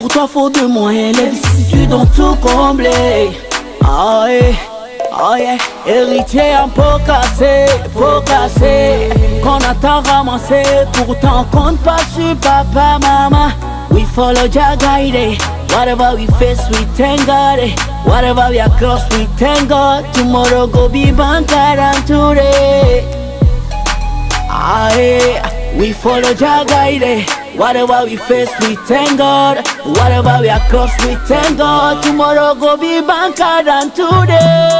Pour toi faut de moyens, les vicissitudes ont tout comblé. Ah yeah, oh yeah. Héritier en pot cassé, qu'on attend ramasser. Pourtant compte pas sur papa, maman. We follow Jah guide. Whatever we face, we thank God. Whatever we are cross, we thank God. Tomorrow go be better than today. Aye, we follow Jah guide. Whatever we face, we thank God. Whatever we are cross, we thank God. Tomorrow go be better than today.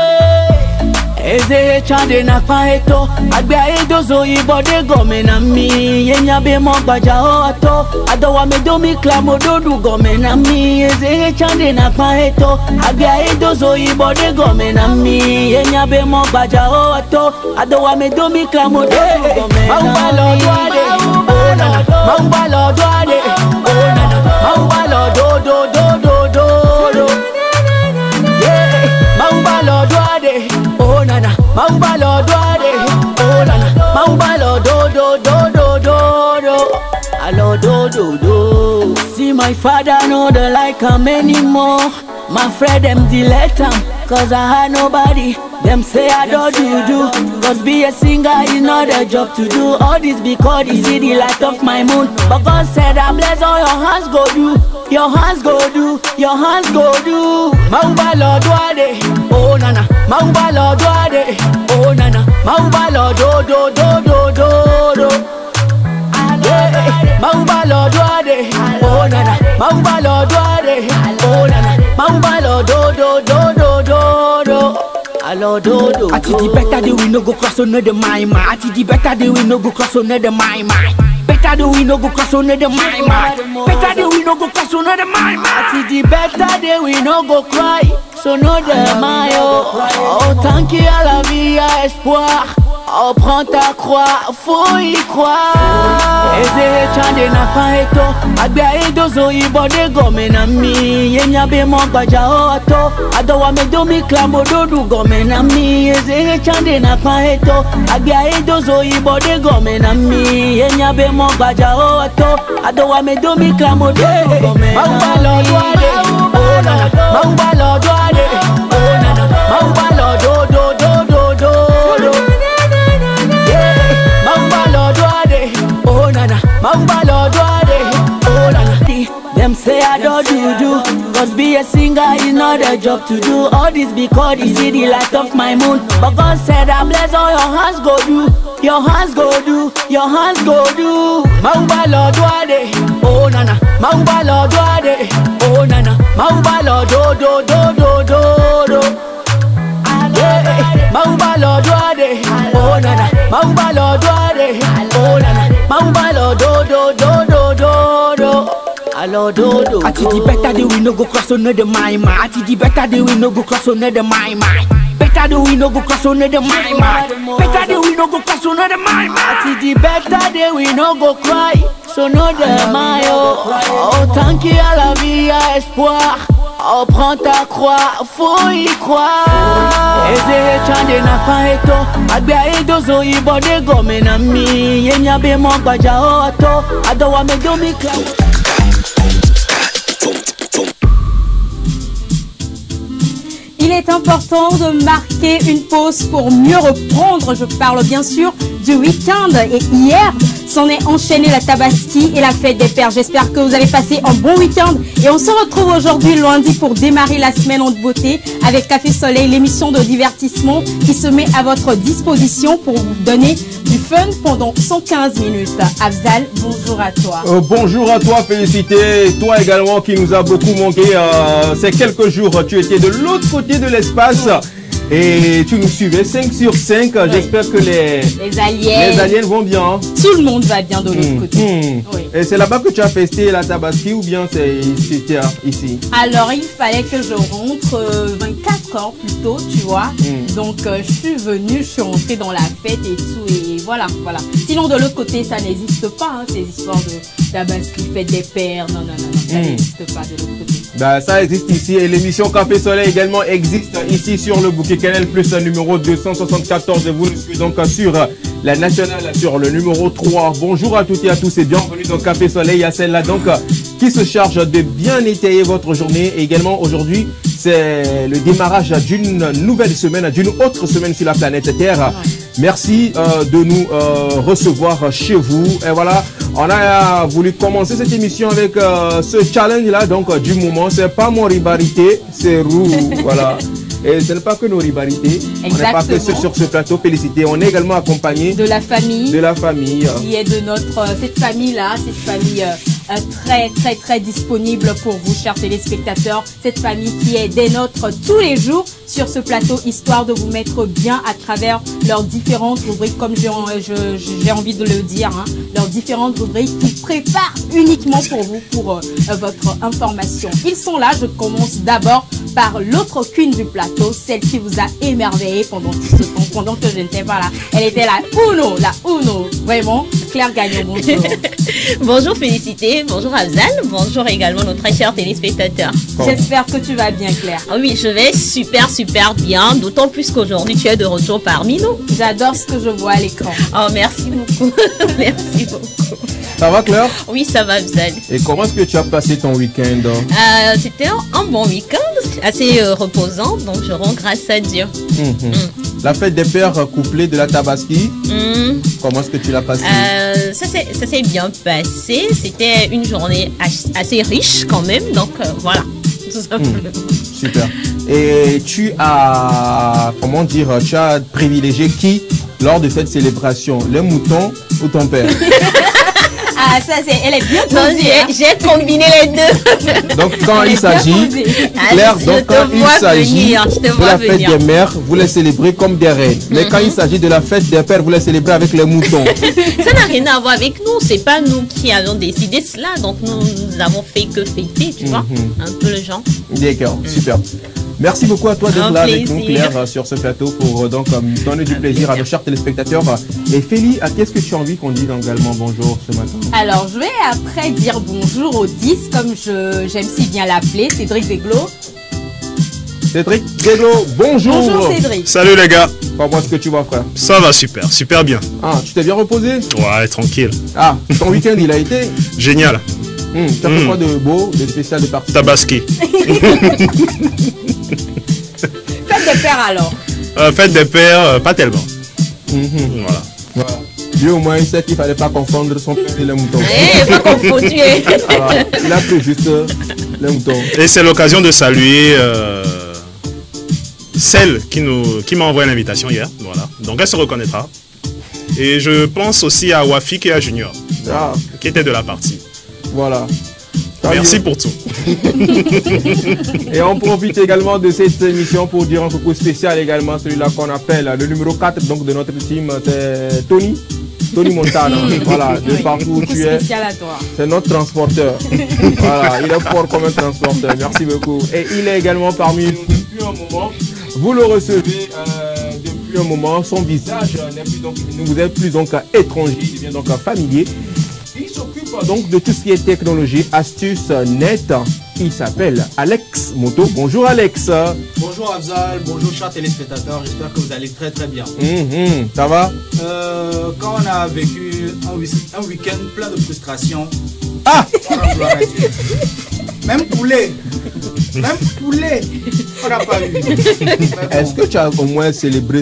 Eze chande na paeto, agbe edozo ibode gome na mi. Yenya be mo gbaja o ato, adowa me do mi klamo dodu gome na mi. Eze chande na paeto, agbe edozo ibode gome na mi. Yenya be mo gbaja o ato, adowa me do mi klamo dodu gome na mi. Maubalo doade, oh nana, maubalo doade, oh nana, maubalo do do do do do. Yeah, maubalo doade. Oh nana, maubalo doade, oh nana, maubalo do do do do do do, allo do do do. See my father no don't like him anymore. My friend them delete him, cause I had nobody. Them say I don't do, cause be a singer is not a job to do. All this because you see the light of my moon. But God said I bless all your hands go do. Your hands go do, your hands go do. Maubalo doade, oh nana, maubalo doade, oh nana, maubalo do do do do do do. Yeah, maubalo doade, oh nana, maubalo doade, oh nana, maubalo do do do do do do. Allo do do. Ati di better day we no go cross on the my. Ati di better day we no go cross on the my. Better day we no go cross on the my. Better day we no go cross on the my. Ati di better day we no go cry. So no de my oh. Tant qu'il y a la vie, y a espoir. Oh prends ta croix, faut y croire. Eze chande na paeto, agbe edozo ibode gome na mi. Yenya be mo gbaja o ato, adowa me do mi klamo dodu gome na mi. Eze chande na paeto, agbe edozo ibode gome na mi. Yenya be mo gbaja o ato, adowa me do mi klamo dodu gome na mi. Maubalo doade, oh nana, maubalo doade, oh nana, maubalo do do do do do. Oh nana, maubalo doade, oh nana. Them say I don't do, cause be a singer is not a job to do. All this because you see the light of my moon. But God said I bless all your hands go do. Your hands go do, your hands go do. Maubalo doade, oh nana, maubalo doade, oh nana, maubalo do do do do do do. Yeah, maubalo doade, oh nana, maubalo doade, oh nana, maubalo do do do do do do. Allo do do. Ati di better day we no go cross on the my. Ati di better day we no go cross on the my. Better day we no go cross on the my. Better day we no go cross on the my. Ati di better day we no go cry. So no de my oh. Tant qu'il y a la vie, y a espoir. Oh prends ta croix, faut y croire. Eze chande na paeto, agbe edozo ibode gome na mi. Yenya be mo gbaja o ato, adowa me do mi klamo. Il est important de marquer une pause pour mieux reprendre. Je parle bien sûr du week-end. Et hier, s'en est enchaîné la Tabaski et la fête des pères. J'espère que vous avez passé un bon week-end. Et on se retrouve aujourd'hui lundi pour démarrer la semaine en beauté avec Café Soleil, l'émission de divertissement qui se met à votre disposition pour vous donner du fun pendant 115 minutes. Afzal, bonjour à toi. Bonjour à toi, félicité. Toi également qui nous a beaucoup manqué ces quelques jours. Tu étais de l'autre côté de l'espace. Et tu nous suivais 5 sur 5. Oui. J'espère que les aliens vont bien. Tout le monde va bien de l'autre côté. Oui. Et c'est là-bas que tu as festé la Tabaski ou bien c'était ici? Alors, il fallait que je rentre 24 heures plus tôt, tu vois. Donc, je suis venue, je suis rentrée dans la fête et tout. Et voilà. Sinon, de l'autre côté, ça n'existe pas. Hein, ces histoires de Tabaski, fête des pères. Non. Ça n'existe pas de l'autre côté. Bah, ça existe ici. Et l'émission Café Soleil également existe ici sur le bouquet Canal Plus numéro 274. Et vous nous suivez donc sur la nationale sur le numéro 3. Bonjour à toutes et à tous et bienvenue dans Café Soleil. À celle-là donc qui se charge de bien étayer votre journée. Et également aujourd'hui, c'est le démarrage d'une nouvelle semaine, d'une autre semaine sur la planète Terre. Merci de nous recevoir chez vous. Et voilà, on a voulu commencer cette émission avec ce challenge-là, donc du moment. C'est pas mon ribarité, c'est Roux, voilà. Et ce n'est pas que nos rivalités. On n'est pas que sur ce plateau. Félicité. On est également accompagné de la famille. De la famille. Qui est de cette famille-là, cette famille très disponible pour vous, chers téléspectateurs. Cette famille qui est des nôtres tous les jours sur ce plateau, histoire de vous mettre bien à travers leurs différentes rubriques, comme j'ai envie de le dire, hein, leurs différentes rubriques qui préparent uniquement pour vous, pour votre information. Ils sont là. Je commence d'abord par l'autre queen du plateau, celle qui vous a émerveillé pendant tout ce temps, pendant que je n'étais pas là. Elle était la Uno, vraiment. Claire Gagnon, bonjour. Bonjour Félicité, bonjour Afzal, bonjour également nos très chers téléspectateurs. J'espère que tu vas bien, Claire. Ah oui, je vais super bien, d'autant plus qu'aujourd'hui tu es de retour parmi nous. J'adore ce que je vois à l'écran. Oh, merci beaucoup. Merci beaucoup. Ça va, Claire? Oui, ça va, Afzal. Et comment est-ce que tu as passé ton week-end? C'était un bon week-end, assez reposant, donc je rends grâce à Dieu. La fête des pères couplée de la Tabaski, comment est-ce que tu l'as passé? Ça s'est bien passé. C'était une journée assez riche quand même, donc voilà, tout simplement. Super. Et tu as, comment dire, tu as privilégié qui lors de cette célébration? Les moutons ou ton père? Ah, ça, elle est bien posée. J'ai combiné les deux. Donc, quand il s'agit, Claire, donc quand il s'agit de la fête des mères, vous les célébrez comme des reines. Mais quand il s'agit de la fête des pères, vous les célébrez avec les moutons. Ça n'a rien à voir avec nous. C'est pas nous qui avons décidé cela. Donc, nous avons fait que fêter, tu vois. Un peu le genre. D'accord, super. Merci beaucoup à toi d'être là avec nous, Claire, sur ce plateau pour donc donner du plaisir à nos chers téléspectateurs. Et Félie, qu'est-ce que tu as envie qu'on dise également bonjour ce matin? Alors, je vais après dire bonjour aux 10, comme j'aime si bien l'appeler, Cédric Deglo. Cédric Deglo, bonjour. Bonjour Cédric. Salut les gars. Comment est-ce que tu vas, frère? Ça va super bien. Ah, tu t'es bien reposé? Ouais, tranquille. Ah, ton week-end il a été? Génial. Tu as fait quoi de beau, de spécial, de particulier? Tabaski. Fête des pères alors? Fête des pères, pas tellement. Voilà. Lui au moins il sait qu'il ne fallait pas confondre son père et les moutons. Pas confondu. Il a pris juste les moutons. Et c'est l'occasion de saluer celle qui m'a envoyé l'invitation hier. Voilà. Donc elle se reconnaîtra. Et je pense aussi à Wafik et à Junior, qui étaient de la partie. Voilà. Merci pour tout. Et on profite également de cette émission pour dire un coucou spécial également, celui-là qu'on appelle le numéro 4 donc, de notre team, c'est Tony Montana. Voilà, de partout où tu es. C'est notre transporteur. Voilà, il est fort comme un transporteur. Merci beaucoup. Et il est également parmi nous depuis un moment. Vous le recevez depuis un moment. Son visage ne vous est plus donc étranger, il devient donc familier. Il s'occupe donc de tout ce qui est technologie, astuces, net. Il s'appelle Alex Moto. Bonjour Alex. Bonjour Afzal, bonjour chers téléspectateurs, j'espère que vous allez très bien. Ça va? Quand on a vécu un week-end plein de frustration, même poulet, on n'a pas eu. Est-ce que tu as au moins célébré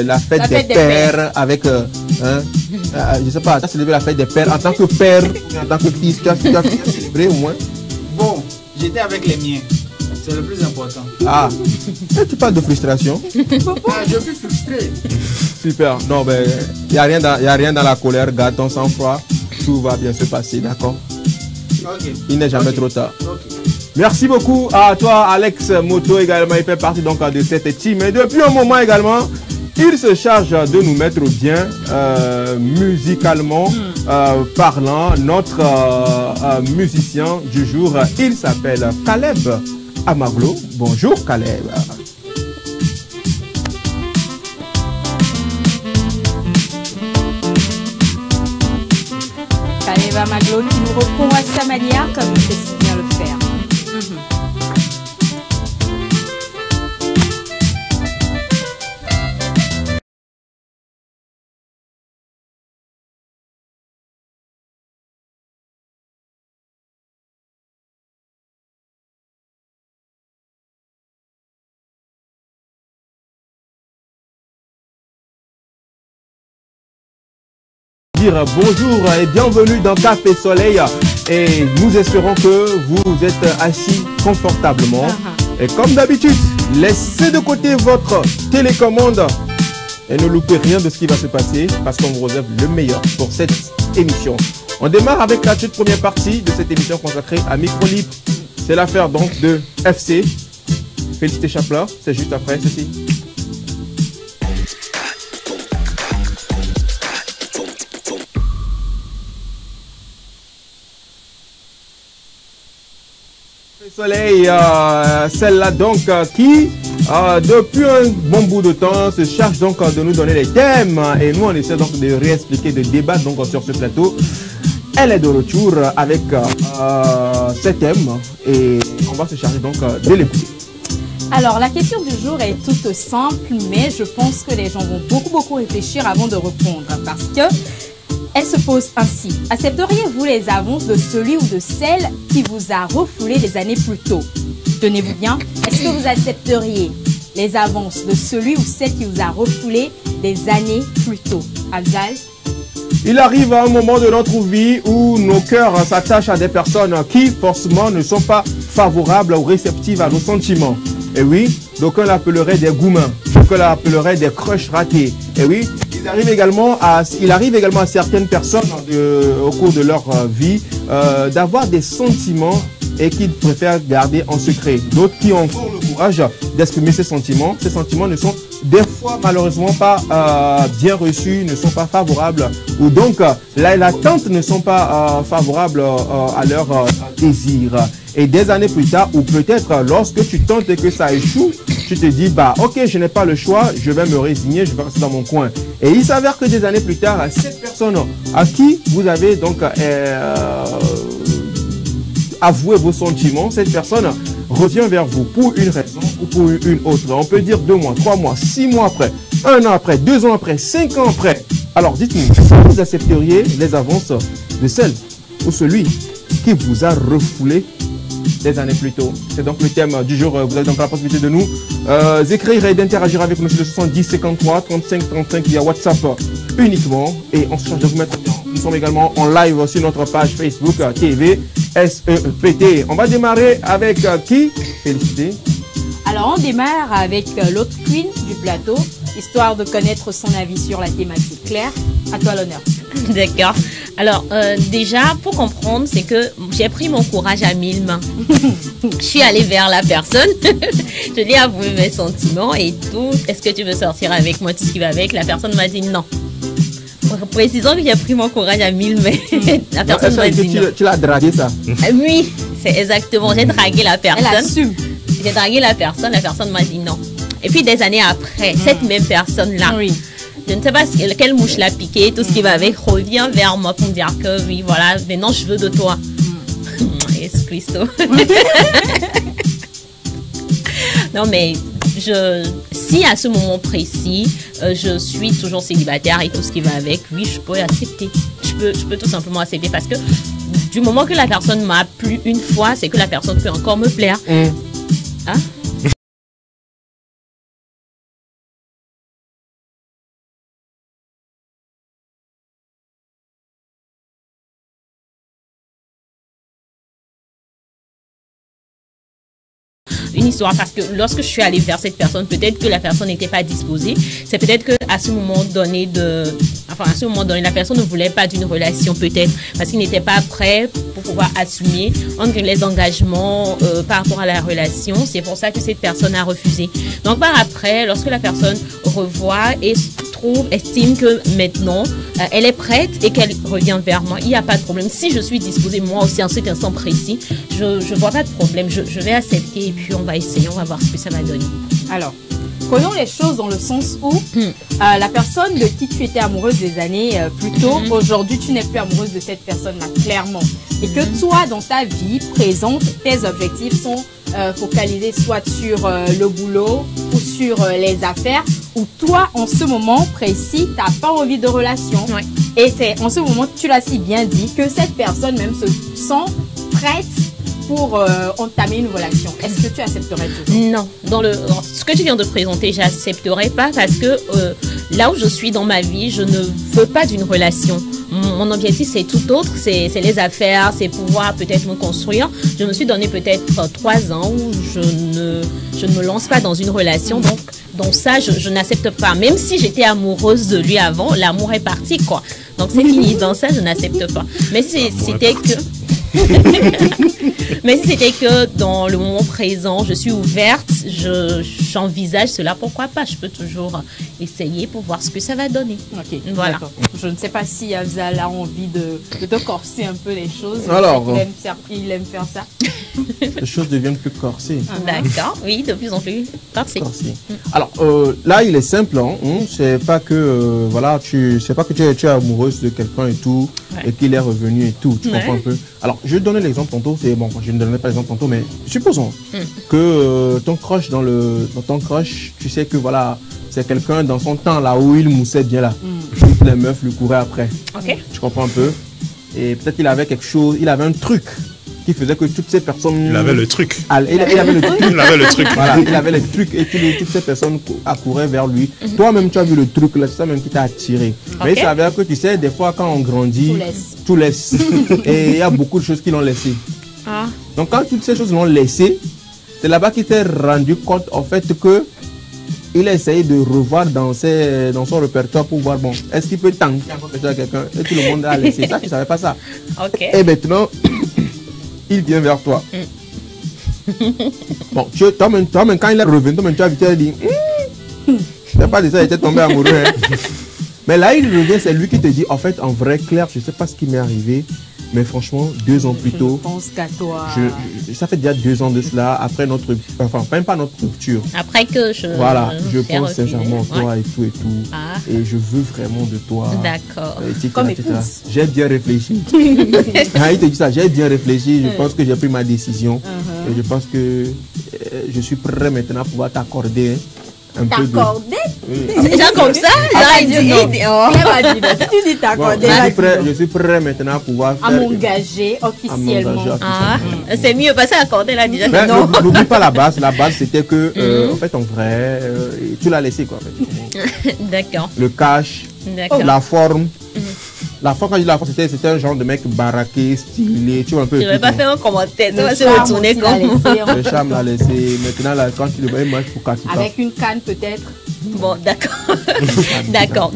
la fête des pères avec... je sais pas, tu as célébré la fête des pères en tant que père, en tant que fils, tu as célébré au moins? Bon, j'étais avec les miens, c'est le plus important. Ah, et tu parles de frustration? Je suis frustré. Super, non mais il n'y a rien dans la colère, garde ton sang-froid, tout va bien se passer, d'accord? Il n'est jamais trop tard. Merci beaucoup à toi Alex Moto également, il fait partie donc de cette team et depuis un moment également, il se charge de nous mettre bien musicalement parlant. Notre musicien du jour, il s'appelle Caleb Amaglo. Bonjour Caleb. Caleb Amaglo qui nous répond à sa manière comme il sait si bien le faire. dire bonjour et bienvenue dans Café Soleil. Et nous espérons que vous êtes assis confortablement. Et comme d'habitude, laissez de côté votre télécommande et ne loupez rien de ce qui va se passer parce qu'on vous réserve le meilleur pour cette émission. On démarre avec la toute première partie de cette émission consacrée à Micro Libre. C'est l'affaire donc de FC. Félicité Chapler, c'est juste après ceci. Soleil, celle-là donc qui depuis un bon bout de temps se charge donc de nous donner les thèmes et nous on essaie donc de réexpliquer, de débattre donc sur ce plateau. Elle est de retour avec ces thèmes et on va se charger donc de l'écouter. Alors la question du jour est toute simple, mais je pense que les gens vont beaucoup réfléchir avant de répondre parce que elle se pose ainsi. Accepteriez-vous les avances de celui ou de celle qui vous a refoulé des années plus tôt? Tenez-vous bien. Est-ce que vous accepteriez les avances de celui ou celle qui vous a refoulé des années plus tôt? Afzal? Il arrive à un moment de notre vie où nos cœurs s'attachent à des personnes qui forcément ne sont pas favorables ou réceptives à nos sentiments. Et oui, d'aucuns l'appelleraient des goumins, d'aucuns l'appelleraient des crushs ratés. Et oui, il arrive également à certaines personnes au cours de leur vie d'avoir des sentiments et qu'ils préfèrent garder en secret. D'autres qui ont encore le courage d'exprimer ces sentiments. Ces sentiments ne sont des fois malheureusement pas bien reçus, ne sont pas favorables ou donc l'attente ne sont pas favorables à leur désir. Et des années plus tard ou peut-être lorsque tu tentes et que ça échoue, tu te dis bah ok, je n'ai pas le choix, je vais me résigner, je vais rester dans mon coin. Et il s'avère que des années plus tard, cette personne à qui vous avez donc avoué vos sentiments, cette personne revient vers vous pour une raison ou pour une autre. On peut dire 2 mois, 3 mois, 6 mois après, 1 an après, 2 ans après, 5 ans après. Alors dites-nous, est-ce que vous accepteriez les avances de celle ou celui qui vous a refoulé des années plus tôt? C'est donc le thème du jour. Vous avez donc la possibilité de nous écrire et d'interagir avec nous sur le 70 53 35 35 via WhatsApp uniquement. Et on se charge de vous mettre bien. Nous sommes également en live sur notre page Facebook TV SEPT. On va démarrer avec qui? Félicité. Alors on démarre avec l'autre queen du plateau, histoire de connaître son avis sur la thématique. Claire, à toi l'honneur. D'accord. Alors, déjà, pour comprendre, c'est que j'ai pris mon courage à 1000 mains. Je suis allée vers la personne. Je lui ai avoué mes sentiments et tout. Est-ce que tu veux sortir avec moi, tout ce qui va avec? La personne m'a dit non. Précisons que j'ai pris mon courage à 1000 mains. La personne m'a dit non. Tu l'as dragué, ça? Oui, c'est exactement. J'ai dragué la personne. Elle assume. J'ai dragué la personne m'a dit non. Et puis des années après, cette même personne-là, oui. Je ne sais pas quelle mouche l'a piqué, tout ce qui va avec, revient vers moi pour me dire que oui, voilà, maintenant je veux de toi. Jésus Christo. Non, mais si à ce moment précis, je suis toujours célibataire et tout ce qui va avec, oui, je peux accepter. Je peux tout simplement accepter parce que du moment que la personne m'a plu une fois, c'est que la personne peut encore me plaire. Hein? Une histoire parce que lorsque je suis allée vers cette personne, peut-être que la personne n'était pas disposée. C'est peut-être que à ce moment donné la personne ne voulait pas d'une relation peut-être parce qu'il n'était pas prêt pour pouvoir assumer les engagements par rapport à la relation. C'est pour ça que cette personne a refusé. Donc par après, lorsque la personne revoit et estime que maintenant elle est prête et qu'elle revient vers moi, il n'y a pas de problème. Si je suis disposée moi aussi en cet instant précis, je vois pas de problème. Je vais accepter et puis on va essayer, on va voir ce que ça va donner. Alors, prenons les choses dans le sens où la personne de qui tu étais amoureuse des années plus tôt, aujourd'hui tu n'es plus amoureuse de cette personne-là, clairement. Et que toi, dans ta vie présente, tes objectifs sont focalisés soit sur le boulot ou sur les affaires, ou toi, en ce moment précis, tu n'as pas envie de relation. Ouais. Et c'est en ce moment, tu l'as si bien dit, que cette personne même se sent prête pour entamer une relation. Est-ce que tu accepterais toujours? Non. Ce que tu viens de présenter, j'accepterais pas parce que là où je suis dans ma vie, je ne veux pas d'une relation. Mon objectif, c'est tout autre, c'est les affaires, c'est pouvoir peut-être me construire. Je me suis donné peut-être 3 ans où je ne me lance pas dans une relation. Donc ça, je n'accepte pas. Même si j'étais amoureuse de lui avant, l'amour est parti, quoi. Donc c'est fini. Dans ça, je n'accepte pas. Mais si c'était que... Mais si c'était que dans le moment présent, je suis ouverte, j'envisage cela, pourquoi pas? Je peux toujours essayer pour voir ce que ça va donner. Ok, voilà. Je ne sais pas si Afzal a envie de te corser un peu les choses. Alors, il aime faire ça. Les choses deviennent plus corsées. D'accord, oui, de plus en plus corsées. Alors, là, il est simple. Hein, c'est pas que voilà, c'est pas que tu es amoureuse de quelqu'un et tout, et qu'il est revenu et tout. Tu comprends un peu? Alors, je vais te donner l'exemple tantôt. C'est bon, je ne donnerai pas l'exemple tantôt, mais supposons que ton crush dans ton crush, tu sais que voilà, c'est quelqu'un dans son temps là où il moussait bien là. Toutes les meufs lui couraient après. Ok. Tu comprends un peu? Et peut-être qu'il avait quelque chose, il avait un truc qui faisait que toutes ces personnes... Il avait le truc. Il avait le truc. Il avait le truc. Voilà, il avait les trucs et toutes ces personnes accouraient vers lui. Toi-même, tu as vu le truc là, c'est ça même qui t'a attiré. Mais il s'avère que tu sais, des fois, quand on grandit, tout laisse. Et il y a beaucoup de choses qui l'ont laissé. Ah. Donc, quand toutes ces choses l'ont laissé, c'est là-bas qu'il s'est rendu compte, en fait, que il a essayé de revoir dans son répertoire pour voir, bon, est-ce qu'il peut tanker encore quelque chose à quelqu'un? Et tout le monde a laissé ça, tu ne savais pas ça. Ok. Et maintenant, il vient vers toi. Bon, toi-même, quand il est revenu, toi-même, tu as vite dit, c'est pas de ça, il était tombé amoureux. Hein. Mais là, il revient, c'est lui qui te dit, en fait, en vrai, Claire, je ne sais pas ce qui m'est arrivé, mais franchement, 2 ans plus tôt, je pense qu'à toi. Ça fait déjà 2 ans de cela, après notre, enfin, même pas notre rupture. Après que voilà, je pense sincèrement à toi et tout. Ah. Et je veux vraiment de toi. D'accord. Comme épouse. J'ai bien réfléchi. Il te dit ça, j'ai bien réfléchi, je pense que j'ai pris ma décision. Et je pense que je suis prêt maintenant à pouvoir t'accorder un peu de... T'accorder? Oui. Déjà comme ça, j'aurais dit non. Tu dis t'accorder. Je suis prêt maintenant à pouvoir faire... À m'engager officiellement. Ah, c'est mieux parce qu'accorder là déjà. Mais n'oublie pas la base. La base c'était que, en fait, en vrai, tu l'as laissé quoi. En fait. D'accord. Le cash, la forme. La forme, quand je dis la forme, c'était un genre de mec baraqué, stylé. Tu vois un peu. Je ne vais pas faire un commentaire, ça va se retourner comme le charme l'a laissé. Maintenant, là, quand tu le vois, il mange pour 4 avec une canne peut-être. Bon, d'accord. D'accord.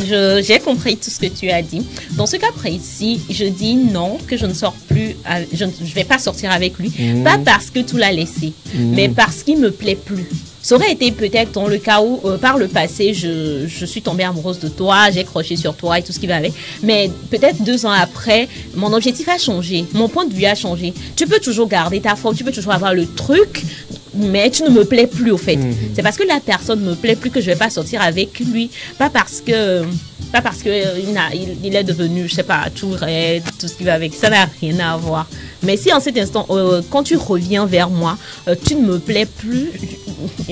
J'ai compris tout ce que tu as dit. Dans ce cas précis, je dis non, que je ne sors plus, je ne vais pas sortir avec lui. Pas parce que tu l'as laissé, mais parce qu'il me plaît plus. Ça aurait été peut-être dans le cas où, par le passé, je suis tombée amoureuse de toi, j'ai croché sur toi et tout ce qui va avec. Mais peut-être 2 ans après, mon objectif a changé, mon point de vue a changé. Tu peux toujours garder ta forme, tu peux toujours avoir le truc, mais tu ne me plais plus au fait. C'est parce que la personne ne me plaît plus que je vais pas sortir avec lui. Pas parce que il est devenu, je sais pas, tout raide, tout ce qui va avec. Ça n'a rien à voir. Mais si en cet instant, quand tu reviens vers moi, tu ne me plais plus,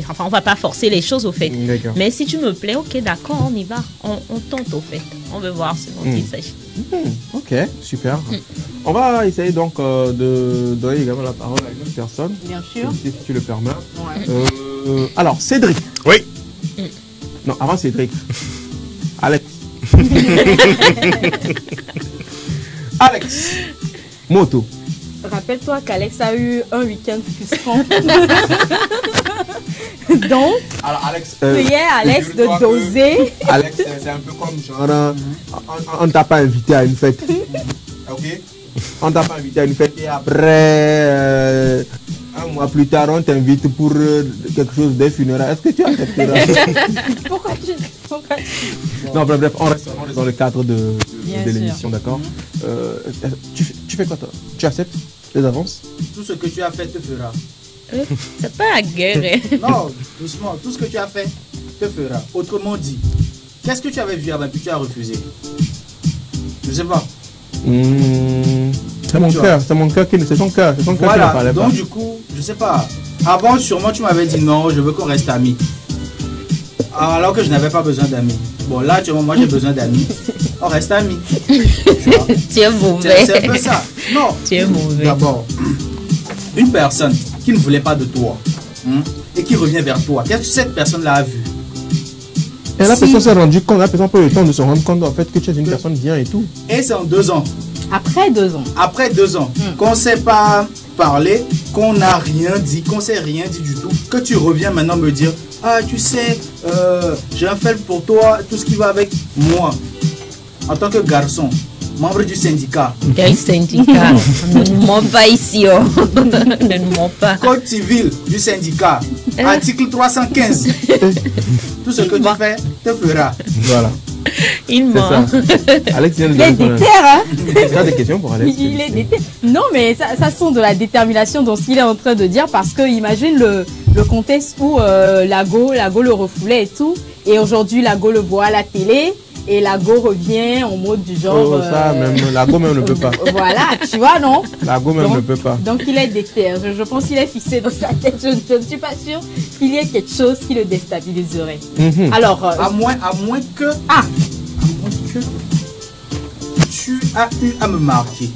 enfin on va pas forcer les choses au fait. Mais si tu me plais, ok, d'accord, on y va. On tente au fait. On veut voir ce dont il s'agit. Ok, super. On va essayer donc de donner également la parole à une autre personne. Bien sûr. Si tu le permets. Alors, Cédric. Oui. Non, avant Cédric. Alex. Alex. Moto. Rappelle-toi qu'Alex a eu un week-end frustrant. Donc, alors, Alex, priez Alex de doser. Alex, c'est un peu comme genre, on t'a pas invité à une fête. Ok? On t'a pas invité à une fête et après, 1 mois plus tard, on t'invite pour quelque chose des funérailles. Est-ce que tu accepteras? Pourquoi tu... Non, bref, on reste dans le cadre de l'émission, d'accord? Tu fais quoi toi? Tu acceptes les avances? Tout ce que tu as fait te fera. C'est pas la guerre. Non, doucement. Tout ce que tu as fait te fera. Autrement dit, qu'est-ce que tu avais vu avant que tu as refusé? Je sais pas. C'est mon cœur, c'est mon cœur c'est son cœur, qui ne parlait pas. Donc du coup, je sais pas. Avant, sûrement, tu m'avais dit non, je veux qu'on reste amis. Alors que je n'avais pas besoin d'amis. Bon, là, actuellement, moi, j'ai besoin d'amis. On reste amis. Tu es mauvais. C'est un peu ça. Non. Tu es mauvais. D'abord, une personne qui ne voulait pas de toi et qui revient vers toi, qu'est-ce que cette personne-là a vu? Et la personne s'est rendue compte, la personne a eu le temps de se rendre compte en fait que tu es une personne bien et tout. Et c'est en 2 ans. Après 2 ans. Après 2 ans, qu'on ne sait pas parler, qu'on n'a rien dit, qu'on ne s'est rien dit du tout, que tu reviens maintenant me dire, ah tu sais, j'ai un fait pour toi, tout ce qui va avec moi, en tant que garçon, membre du syndicat. Quel syndicat? Ne nous mens pas ici, oh. Ne nous mens pas. Code civil du syndicat, article 315. Tout ce que tu fais te fera. Voilà. Il C'est ment. ça. Alex vient de Il est répondre. déter, hein. Tu as des questions pour Alex? Il est déter. Non, mais ça sent de la détermination dans ce qu'il est en train de dire parce que imagine le contexte où Lago le refoulait et tout. Et aujourd'hui, Lago le voit à la télé. Et Lago revient en mode du genre... Oh, ça, même, Lago même ne peut pas. Voilà, tu vois, non? Lago même ne peut pas. Donc il est déter. Je pense qu'il est fixé dans sa tête. Je ne suis pas sûre qu'il y ait quelque chose qui le déstabiliserait. Alors... à moins que... Ah, à moins que tu as eu à me marquer.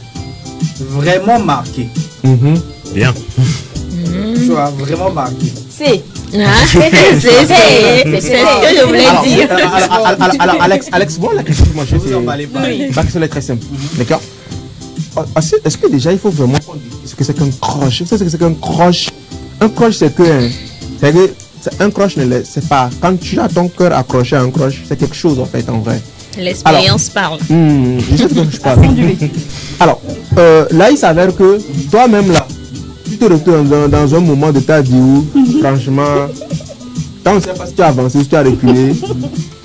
Vraiment marqué. Bien. Tu as vraiment marqué. c'est... C'est ce que je voulais dire. Alors, Alex, bon, la question que moi je Vous en parlez pas. Oui. Ma question est très simple. D'accord? Est-ce que déjà il faut vraiment ce que c'est qu'un croche? Vous savez ce que c'est qu'un croche? Un croche, c'est que un croche, c'est pas quand tu as ton cœur accroché à un croche, c'est quelque chose en fait en vrai. L'expérience parle. Je sais de quoi je parle. Alors, là il s'avère que toi-même là, tu te retrouves dans un moment de ta vie où, franchement, quand on ne sait pas si tu as avancé, si tu as reculé,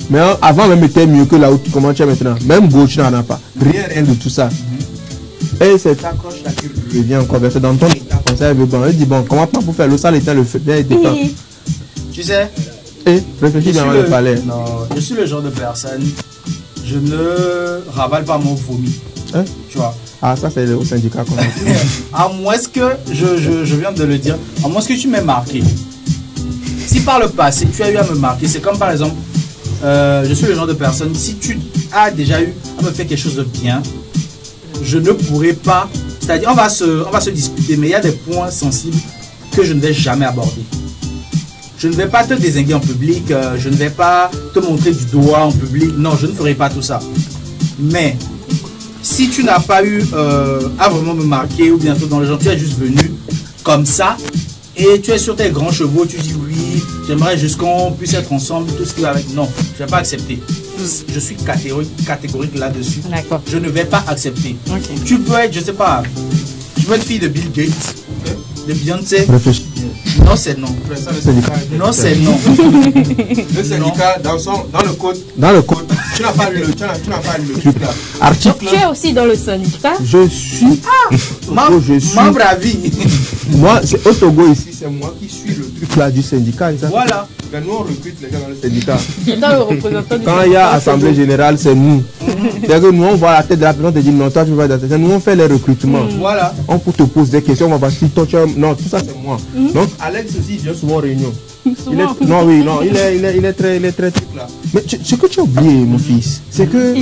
mais avant même était mieux que là où comment tu es maintenant. Même go, tu n'en as pas. Rien de tout ça. Et c'est ta croche là qui revient encore verser dans ton état comme ça. Elle dit bon, comment pas pour faire le sale état, le feu bien était pas. Tu sais, Et réfléchis bien avant le palais. Non, je suis le genre de personne, je ne ravale pas mon vomi. Hein? Tu vois. Ah, ça c'est au syndicat quand même. À moins que, je viens de le dire, à moins que tu m'aies marqué. Si par le passé tu as eu à me marquer, c'est comme par exemple, je suis le genre de personne, si tu as déjà eu à me faire quelque chose de bien, je ne pourrai pas, c'est-à-dire on va se disputer, mais il y a des points sensibles que je ne vais jamais aborder. Je ne vais pas te dézinguer en public, je ne vais pas te montrer du doigt en public, non, je ne ferai pas tout ça. Mais si tu n'as pas eu à vraiment me marquer ou bientôt dans les gens, tu es juste venu comme ça et tu es sur tes grands chevaux, tu dis oui, j'aimerais juste qu'on puisse être ensemble, tout ce qui va avec. Non, je ne vais pas accepter. Je suis catégorique là-dessus. D'accord. Je ne vais pas accepter. Ok. Tu peux être, je sais pas, tu peux être fille de Bill Gates, de Beyoncé. Réfléchis. Non, c'est non. Non, c'est non. Le syndicat, dans le code, Dans le code, tu n'as pas lu le truc là. article, Tu es aussi dans le syndicat. je suis. je suis. Membre à vie. Moi, c'est au Togo ici, c'est moi qui suis le truc là du syndicat. Et ça. Voilà. Mais nous on recrute les gens dans le Syndicat. Dans le représentant du Quand il y a syndicat. assemblée générale, c'est nous. C'est que nous, on voit la tête de la personne et dit non, toi tu vas dans cette. Nous, on fait les recrutements. Voilà. On peut te poser des questions, on va voir si toi tu as. Non, tout ça c'est moi. Donc, Alex aussi, il vient souvent en réunion. Il est, non, oui, non, il est très truc là. Mais ce que tu as oublié, mon fils, c'est que.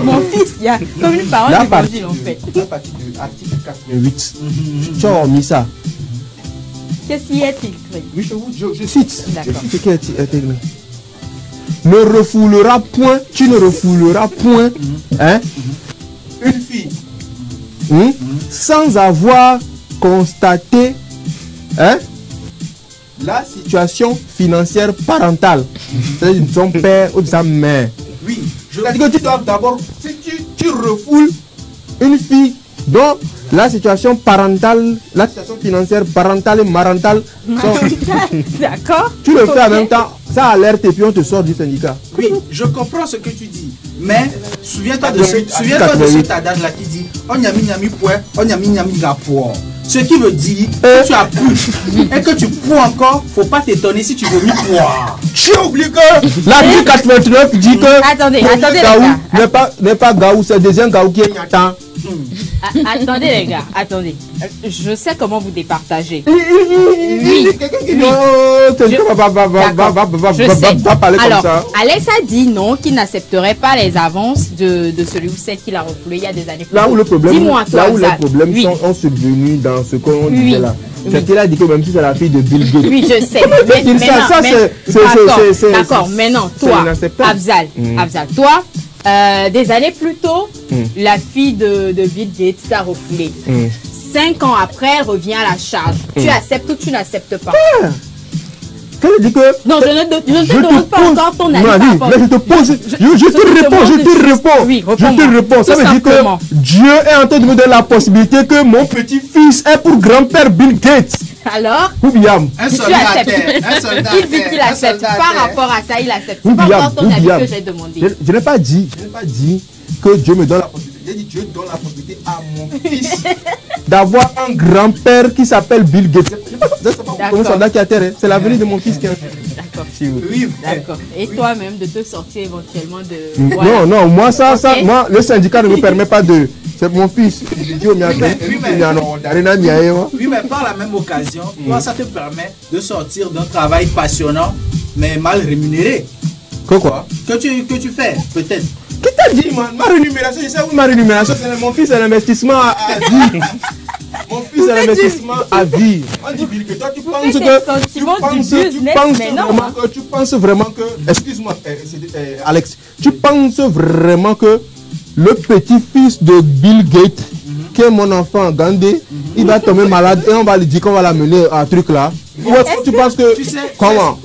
Mon fils, il y a comme une parole La d'évangile en fait. À partir de l'article 88, tu as omis ça. Qu'est-ce qui est écrit? Oui, je cite. D'accord. Je cite ce qui est écrit. Ne refoulera point, tu ne refouleras point, hein, une fille, sans avoir constaté, hein, la situation financière parentale, c'est-à-dire de son père ou de sa mère. Oui. C'est-à-dire que tu dois d'abord, si tu refoules une fille dont la situation parentale, la situation financière parentale et marentale sont... D'accord. Tu le fais en même temps, ça alerte et puis on te sort du syndicat. Oui, je comprends ce que tu dis. Mais souviens-toi de 88, cet adage-là qui dit on nyami nyami poing, on nyami nyami gapour. Ce qui veut dire si tu as pu et que tu poids encore, faut pas t'étonner si tu vomis poire. Tu oublies que l'article 89 dit que Attendez, premier attendez, les Gaou gars. n'est pas Gaou, c'est le deuxième Gaou qui est Nyatan. Attendez les gars, attendez. Je sais comment vous départagez. Je sais. Va parler comme Alors, ça. Alex a dit non, qu'il n'accepterait pas les avances de celui ou celle qu'il a refoulé il y a des années. Là où le problème, Dis-moi, toi, là où les Zad. problèmes Oui. sont survenus dans ce qu'on Oui. disait là, C'est qu'il a dit que même si c'est la fille de Bill Gates. Oui, je sais. D'accord, maintenant, toi, Afzal, toi, des années plus tôt, la fille de Bill Gates t'a refoulé. 5 ans après, elle revient à la charge. Tu acceptes ou tu n'acceptes pas? Dit que non, je ne te demande pas encore ton avis. Mais je te pose, je te réponds. Ça veut dire que Dieu est en train de me donner la possibilité que mon petit-fils est pour grand-père Bill Gates. Alors, Oubiam. Un soldat à terre. il dit qu'il accepte. Par rapport à ça, il accepte. C'est pas encore ton avis que j'ai demandé. Je n'ai pas dit que Dieu me donne la possibilité. J'ai dit Dieu donne la possibilité à mon fils d'avoir un grand-père qui s'appelle Bill Gates. C'est pas un soldat qui a terre. C'est l'avenir de mon fils qui est. D'accord. Oui, d'accord. Et toi-même de te sortir éventuellement de. Voilà. Non, moi moi le syndicat ne me permet pas de. C'est mon fils. Oui, mais par la même occasion, toi, ça te permet de sortir d'un travail passionnant, mais mal rémunéré. Quoi? Que tu fais, peut-être. Qui t'a dit, man? Ma rémunération, je sais où ma rémunération, c'est mon fils, c'est l'investissement à vie. Mon fils, c'est l'investissement à vie. On dit, Bill, que toi, tu penses vraiment que. Excuse-moi, Alex. Tu penses vraiment que le petit-fils de Bill Gates, qui est mon enfant, Gandhi, il va tomber malade et on va lui dire qu'on va l'amener à un truc là? Ou est-ce que tu penses que. Comment?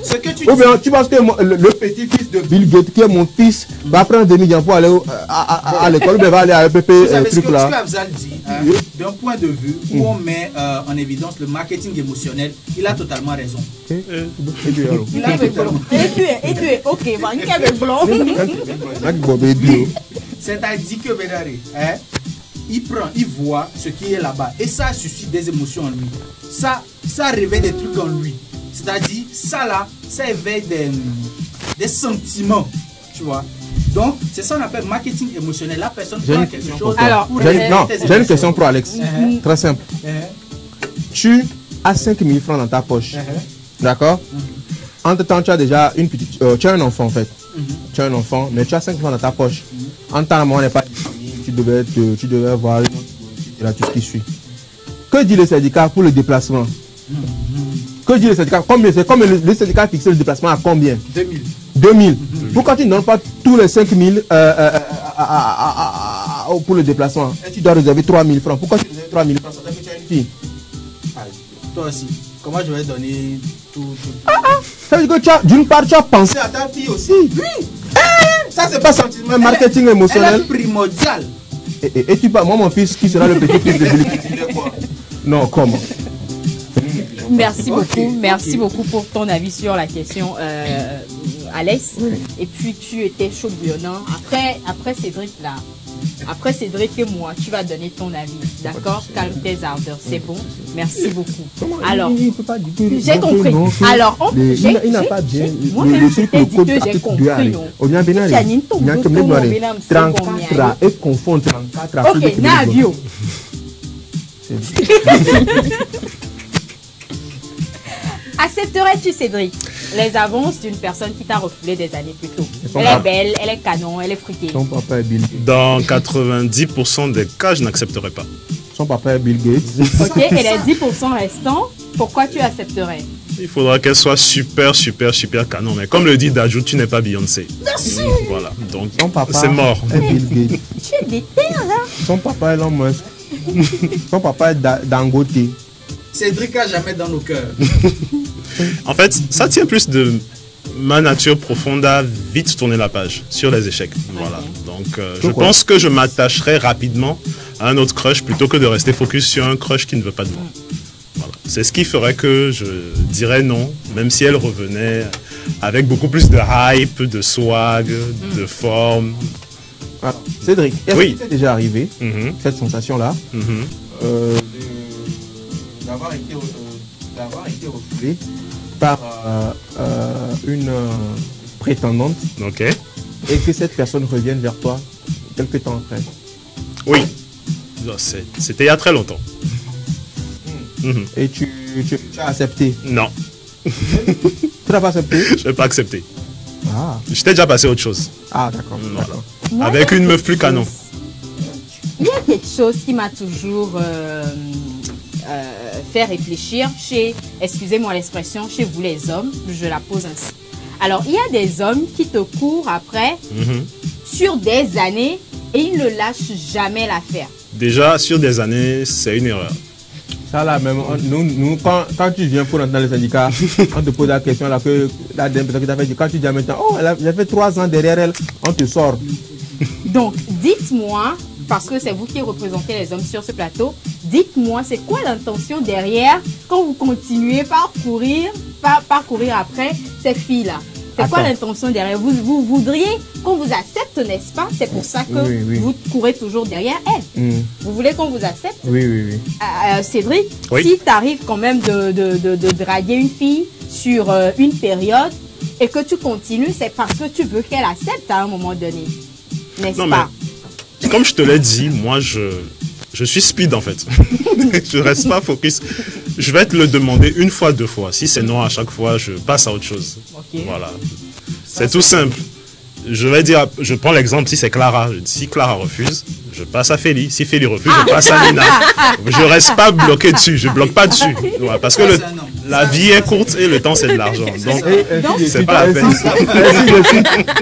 Ou bien tu penses que le petit-fils de Bill Gates, qui est mon fils, va prendre 2 millions pour aller à l'école, ou bien va aller à EPP, truc là? Ce que Afzal dit, d'un point de vue où on met en évidence le marketing émotionnel, il a totalement raison. Il a raison. Et tu es ok, il a blanc. C'est-à-dire que Bédari, il voit ce qui est là-bas et ça suscite des émotions en lui. Ça réveille des trucs en lui. C'est-à-dire, ça éveille des sentiments, tu vois. Donc, c'est ça qu'on appelle marketing émotionnel. La personne prend quelque chose. Alors, j'ai une question pour Alex. Très simple. Tu as 5 000 francs dans ta poche. D'accord? Entre-temps, tu as déjà une petite. Tu as un enfant en fait. Tu as un enfant, mais tu as 5 francs dans ta poche. En temps, la maman n'est pas disponible. Tu devais voir une autre tout ce qui suit. Que dit le syndicat pour le déplacement? Que dit le syndicat? C'est comme le syndicat a fixé le déplacement à combien? 2000. 2000. Pourquoi tu ne donnes pas tous les 5000 pour le déplacement? Et tu dois réserver 3000 francs. Pourquoi tu réserves 3000 francs? Ça veut dire que tu as une fille. Toi aussi. Comment je vais donner tout? Ça veut dire que d'une part, tu as pensé à ta fille aussi. Oui. Ça, c'est pas sentiment marketing émotionnel. Elle est primordial. Et tu parles, moi, mon fils, qui sera le petit-fils de Bill? Non, comment? Merci beaucoup pour ton avis sur la question, Alex. Et puis tu étais chaud bouillonnant. Après Cédric là, après Cédric et moi, tu vas donner ton avis, d'accord? Calme tes ardeurs, c'est bon. Merci beaucoup. Alors, j'ai compris. Alors, il n'a pas bien. Moi-même, je t'ai dit que j'ai compris. Et confond 34. Ok, Navio. Accepterais-tu, Cédric, les avances d'une personne qui t'a refoulé des années plus tôt? Elle est belle, elle est canon, elle est friquée. Son papa est Bill Gates. Dans 90% des cas, je n'accepterai pas. Son papa est Bill Gates. Ok, et les 10% restants, pourquoi tu accepterais? Il faudra qu'elle soit super canon. Mais comme le dit Dajou, tu n'es pas Beyoncé. Merci. Voilà, donc c'est mort. Est Bill Gates. Tu es des terres là. Son papa est Elon Musk. Son papa est Dangote. Cédric a jamais dans nos cœurs. En fait, ça tient plus de ma nature profonde à vite tourner la page sur les échecs. Voilà. Donc, je pense que je m'attacherai rapidement à un autre crush plutôt que de rester focus sur un crush qui ne veut pas de moi. Voilà. C'est ce qui ferait que je dirais non, même si elle revenait avec beaucoup plus de hype, de swag, de forme. Alors, Cédric, est-ce que c'est déjà arrivé, cette sensation-là, d'avoir été refoulé par une prétendante, et que cette personne revienne vers toi quelques temps après? Oui, c'était il y a très longtemps. Et tu as accepté? Non. Tu n'as pas accepté? Je n'ai pas accepté. Ah. J'étais déjà passé à autre chose. Ah, d'accord. Voilà. Avec une meuf plus canon. Il y a quelque chose qui m'a toujours fait réfléchir chez, excusez-moi l'expression, chez vous les hommes, je la pose ainsi. Alors, il y a des hommes qui te courent après sur des années et ils ne lâchent jamais l'affaire. Déjà, sur des années, c'est une erreur. Ça là, même, nous quand tu viens pour entrer dans le syndicat, on te pose la question là que la dernière personne qui t'a fait, quand tu dis maintenant, oh, j'ai fait 3 ans derrière elle, on te sort. Donc, dites-moi, parce que c'est vous qui représentez les hommes sur ce plateau, dites-moi, c'est quoi l'intention derrière quand vous continuez par courir après ces filles-là? C'est quoi l'intention derrière? Vous voudriez qu'on vous accepte, n'est-ce pas? C'est pour ça que vous courez toujours derrière elle. Vous voulez qu'on vous accepte? Oui. Cédric, si tu arrives quand même de draguer une fille sur une période et que tu continues, c'est parce que tu veux qu'elle accepte à un moment donné. N'est-ce pas? Mais, comme je te l'ai dit, moi, je suis speed en fait. Je reste pas focus. Je vais te le demander 1 fois, 2 fois. Si c'est non à chaque fois, je passe à autre chose. Voilà. C'est tout simple. Je vais dire, je prends l'exemple, si c'est Clara. Si Clara refuse, je passe à Félie. Si Félie refuse, je passe à Nina. Je reste pas bloqué dessus. Je bloque pas dessus. Ouais, parce que la vie est courte et le temps c'est de l'argent. Donc, c'est pas la peine.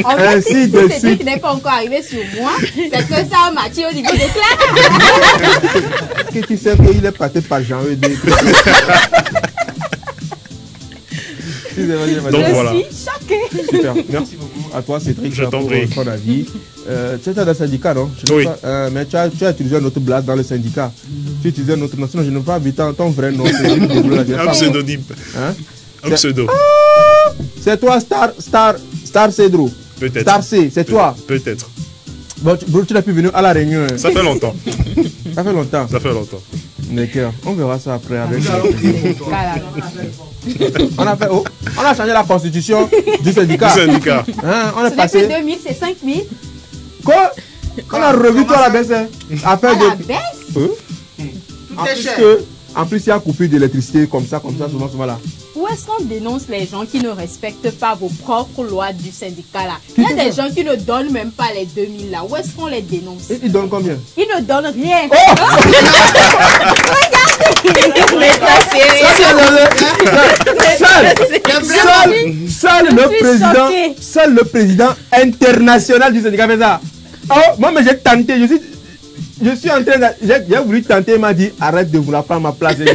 En fait, si Cédric n'est pas encore arrivé sur moi, c'est que ça a matché au niveau de Clara. Est-ce que tu sais qu'il est passé par Jean-Eudes? Donc voilà. Je suis choquée. Super. Merci beaucoup à toi, Cédric, pour ton avis. Tu es dans le syndicat, non? Oui. Mais tu as utilisé un autre blast dans le syndicat. Tu utilises un autre nom. Sinon, je n'ai pas vu ton vrai nom. Un pseudonyme. Hein? Un pseudo. C'est toi, Star Cédro. Peut-être. Star C, c'est toi. Peut-être. Bon, tu n'as plus venu à la réunion. Hein. Ça fait longtemps. Ça fait longtemps. Ça fait longtemps. D'accord. On verra ça après avec. On a changé la constitution du syndicat. Hein, on est passé. 2000, c'est 5000. Quoi? On a revu toi à la baisse. À la baisse? En plus, il y a coupure d'électricité comme ça, souvent là. Où est-ce qu'on dénonce les gens qui ne respectent pas vos propres lois du syndicat là? Il y a des gens qui ne donnent même pas les 2000 là. Où est-ce qu'on les dénonce? Et ils donnent combien? Ils ne donnent rien. Oh! Mais seul le président international du syndicat fait ça. Oh, moi, mais j'ai tenté, je suis en train de... J'ai voulu tenter, il m'a dit, arrête de vouloir prendre ma place. Non,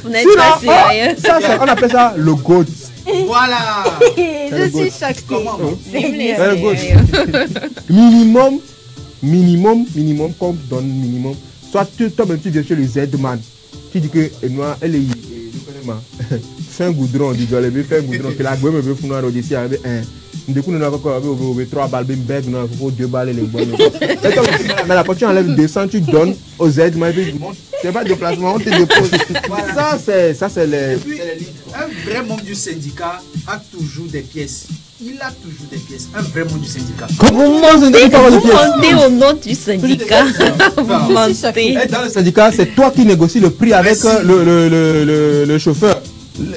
vous n'êtes pas sérieux. On appelle ça le GOAT. Voilà. Je suis choquée. Minimum, comme donne minimum. Soit toi-même, tu viens chez le Z-Man. Tu dis que moi, elle est... Fais un goudron, dit que elle fait un goudron, que la gueule me veut foutre au-dessus avec un... Du coup, nous avons 3 balles, nous avons 2 balles et les bonnes. Mais là, quand tu enlèves 200, tu donnes aux aides. C'est pas de déplacement, on te dépose. Ça, c'est les... Un vrai membre du syndicat a toujours des pièces. Il a toujours des pièces. Un vrai membre du syndicat. Comment vous mentez au nom du syndicat? Vous mentez. Dans le syndicat, c'est toi qui négocies le prix avec le chauffeur.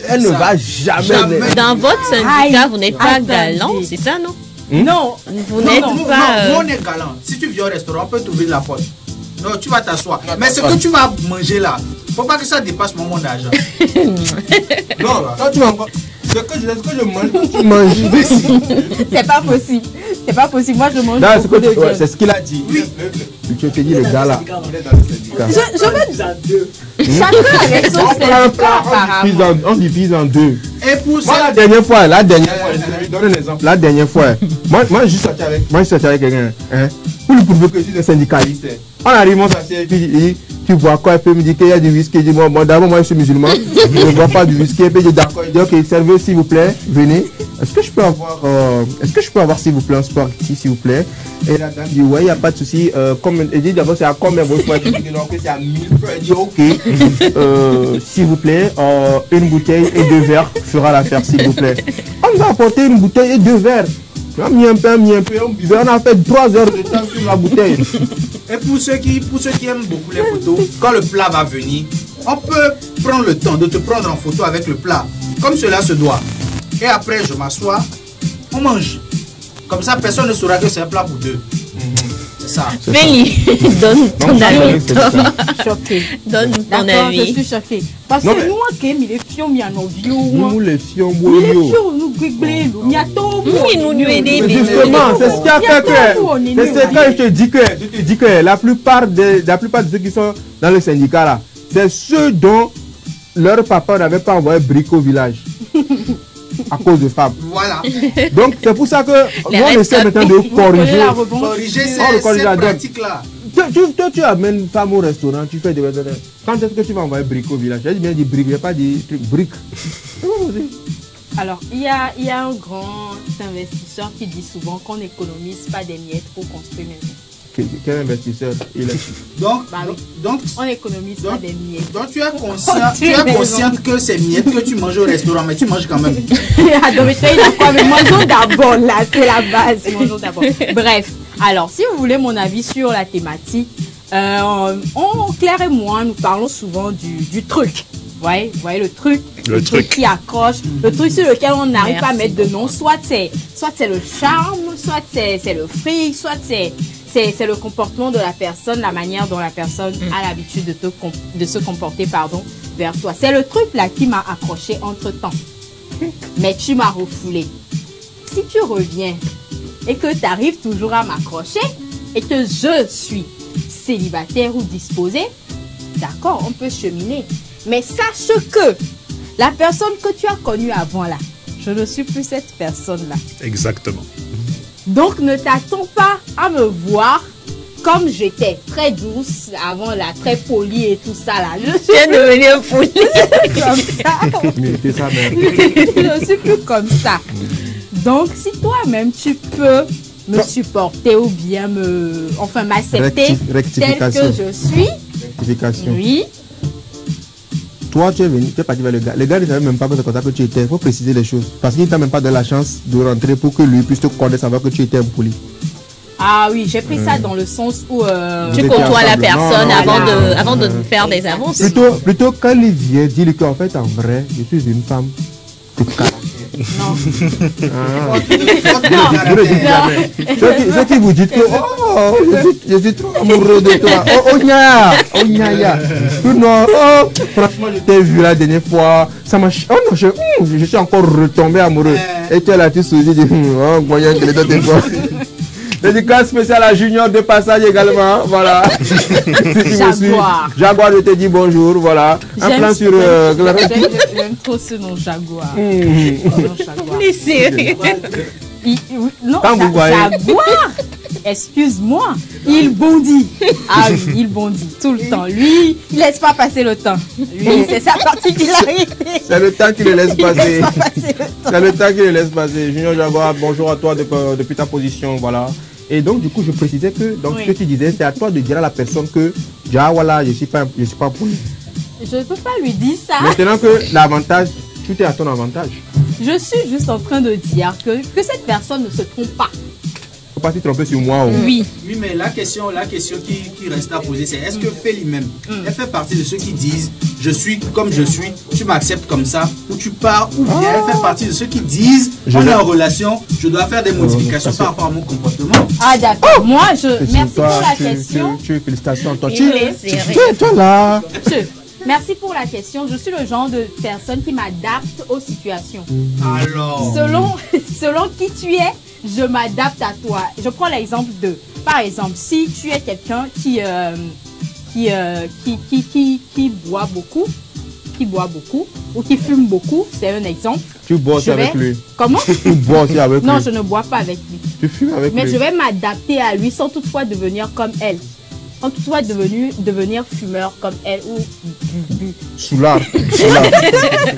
Elle ne va jamais. Dans votre syndicat, vous n'êtes pas galant, c'est ça, non? Non, vous n'êtes pas. Nous, on est galant. Si tu viens au restaurant, on peut t'ouvrir la porte. Non, tu vas t'asseoir. Mais ce que tu vas manger là, faut pas que ça dépasse mon argent. Non, quand tu vas. Ce que je mange, tu manges. C'est pas possible. C'est pas possible. Moi, je mange. C'est ce qu'il a dit. Oui. Tu te dis, le gars là. Je veux. Chacun avec son syndicat, apparemment. On divise en 2. Et pour ça. Moi, la dernière fois, je donne un exemple. La dernière fois, moi, je suis sorti avec quelqu'un. Pour lui prouver que je suis un syndicaliste. On arrive, on s'assied, et puis il dit, tu bois quoi? Et puis il me dit qu'il y a du whisky. Il dit, bon, d'abord, moi, je suis musulman. Je ne bois pas du whisky. Et puis il dit, d'accord. Il dit, ok, servez, s'il vous plaît, venez. Est-ce que je peux avoir, s'il vous plaît, un sport ici, s'il vous plaît? Et la dame dit, ouais, il n'y a pas de souci. Il dit, d'abord, c'est à combien votre fois? Il dit, non, que c'est à 1000 francs. Il dit, ok. S'il vous plaît, une bouteille et 2 verres fera l'affaire, s'il vous plaît. On nous a apporté une bouteille et 2 verres. On a mis un peu, on a fait 3 heures de temps sur la bouteille. Et pour ceux qui aiment beaucoup les photos, quand le plat va venir, on peut prendre le temps de te prendre en photo avec le plat, comme cela se doit. Et après, je m'assois, on mange. Comme ça, personne ne saura que c'est un plat pour 2. C'est C'est ça. Feli, donne ton Donc, avis. c'est ça. Choquée. Donne ton D'accord, je avis. suis choquée. Parce Non, que mais- nous, on aime les filles, mais nos vieux. Nous, les filles, on Nous, les boit. filles, nous griblons, nous, miato, Oui, nous, nous aider, Mais mais justement, c'est ce qui a fait on est que. C'est nés, quand je te dis que la plupart de ceux qui sont dans le syndicat là, c'est ceux dont leur papa n'avait pas envoyé briques au village. À cause de femmes. Voilà. Donc c'est pour ça que Les nous on essaie restes- maintenant de Vous prenez corriger. la revanche. Corriger Oh, le corrige la cette donne. pratique-là. Toi, tu amènes une femme au restaurant, tu fais des. Quand est-ce que tu vas envoyer briques au village? J'ai bien dit briques, j'ai pas dit truc, briques. Alors, il y a un grand investisseur qui dit souvent qu'on n'économise pas des miettes pour construire une maison. Quel investisseur il est? Donc, Bah oui. donc, On n'économise pas Donc- des miettes. donc tu es consciente que c'est miettes que tu manges au restaurant, mais tu manges quand même. Ah, donc, il a quoi? Mais mangeons d'abord, là, c'est la base. Mangeons d'abord. Bref, alors, si vous voulez mon avis sur la thématique, Claire et moi, nous parlons souvent du truc. Vous voyez le truc, Le truc. qui accroche, le truc sur lequel on n'arrive pas à Merci mettre de nom. Soit c'est le charme, soit c'est le fric, soit c'est le comportement de la personne, la manière dont la personne a l'habitude de se comporter vers toi. C'est le truc là qui m'a accroché entre temps. Mais tu m'as refoulé. Si tu reviens et que tu arrives toujours à m'accrocher et que je suis célibataire ou disposée, d'accord, on peut cheminer. Mais sache que la personne que tu as connue avant là, je ne suis plus cette personne là. Exactement. Donc ne t'attends pas à me voir comme j'étais, très douce avant là, très polie et tout ça là. Je suis Tu es devenue folie. comme ça. Mériter ça, mais. Je ne suis plus comme ça. Donc si toi-même tu peux me supporter ou bien m'accepter tel Rectification. que je suis, Rectification. oui. Toi, tu es venu, tu es parti vers le gars. Le gars ne savait même pas que c'est comme ça que tu étais. Il faut préciser les choses. Parce qu'il ne t'a même pas donné la chance de rentrer pour que lui puisse te connaître, savoir que tu étais impoli. Ah oui, j'ai pris ça dans le sens où... Tu étiez côtoies la ensemble. personne Non, avant de faire des avances. Plutôt quand il vient, dis-lui qu'en fait, en vrai, je suis une femme de caractère. Non. Ah. Vous ne dites jamais. Ceux qui vous dites que oh, je suis trop amoureux de toi. Oh, nya. Non, oh, franchement, je t'ai vu la dernière fois. Ça m'a. Oh non, je suis encore retombé amoureux. Et tu es là, tu souris, tu dis, oh, moyen que les autres des fois. Dédicace spéciale à Junior de passage également. Voilà. Si tu me suis. Jaguar, je te dis bonjour. Voilà. Un plan sur. J'aime trop ce nom Jaguar. Laissez. Non, Quand vous voyez- Jaguar. Excuse-moi, il bondit. Ah oui, il bondit tout le temps. Lui, il laisse pas passer le temps. Lui, c'est sa particularité. C'est le temps qui le laisse Il passer. laisse pas passer le temps. C'est le temps qui le laisse passer. Junior Jaguar, bonjour à toi depuis ta position. Voilà. Et donc, du coup, je précisais que donc, Oui. ce que tu disais, c'est à toi de dire à la personne que, ah, voilà, je suis pas poli. Je ne peux pas lui dire ça. Maintenant que l'avantage, tout est à ton avantage. Je suis juste en train de dire que cette personne ne se trompe pas. Faut pas s'y tromper sur moi. Oh. Oui. Oui, mais la question qui reste à poser, c'est est-ce que Feli même, elle fait partie de ceux qui disent je suis comme je suis, tu m'acceptes comme ça, ou tu pars, ou bien elle fait partie de ceux qui disent on est en relation, je dois faire des modifications par rapport à mon comportement. Ah d'accord. Moi, C'est merci toi, pour la question. félicitations. Toi, Il est serré. toi là. Merci pour la question. Je suis le genre de personne qui m'adapte aux situations. Alors, Selon qui tu es, je m'adapte à toi. Je prends l'exemple par exemple, si tu es quelqu'un qui boit beaucoup, ou qui fume beaucoup, c'est un exemple. Tu bois aussi Je avec vais- lui. Comment? Tu bois aussi avec Non, lui. je ne bois pas avec lui. Tu fumes avec Mais lui. je vais m'adapter à lui sans toutefois devenir comme elle. Sans toutefois devenir fumeur comme elle ou Soulard.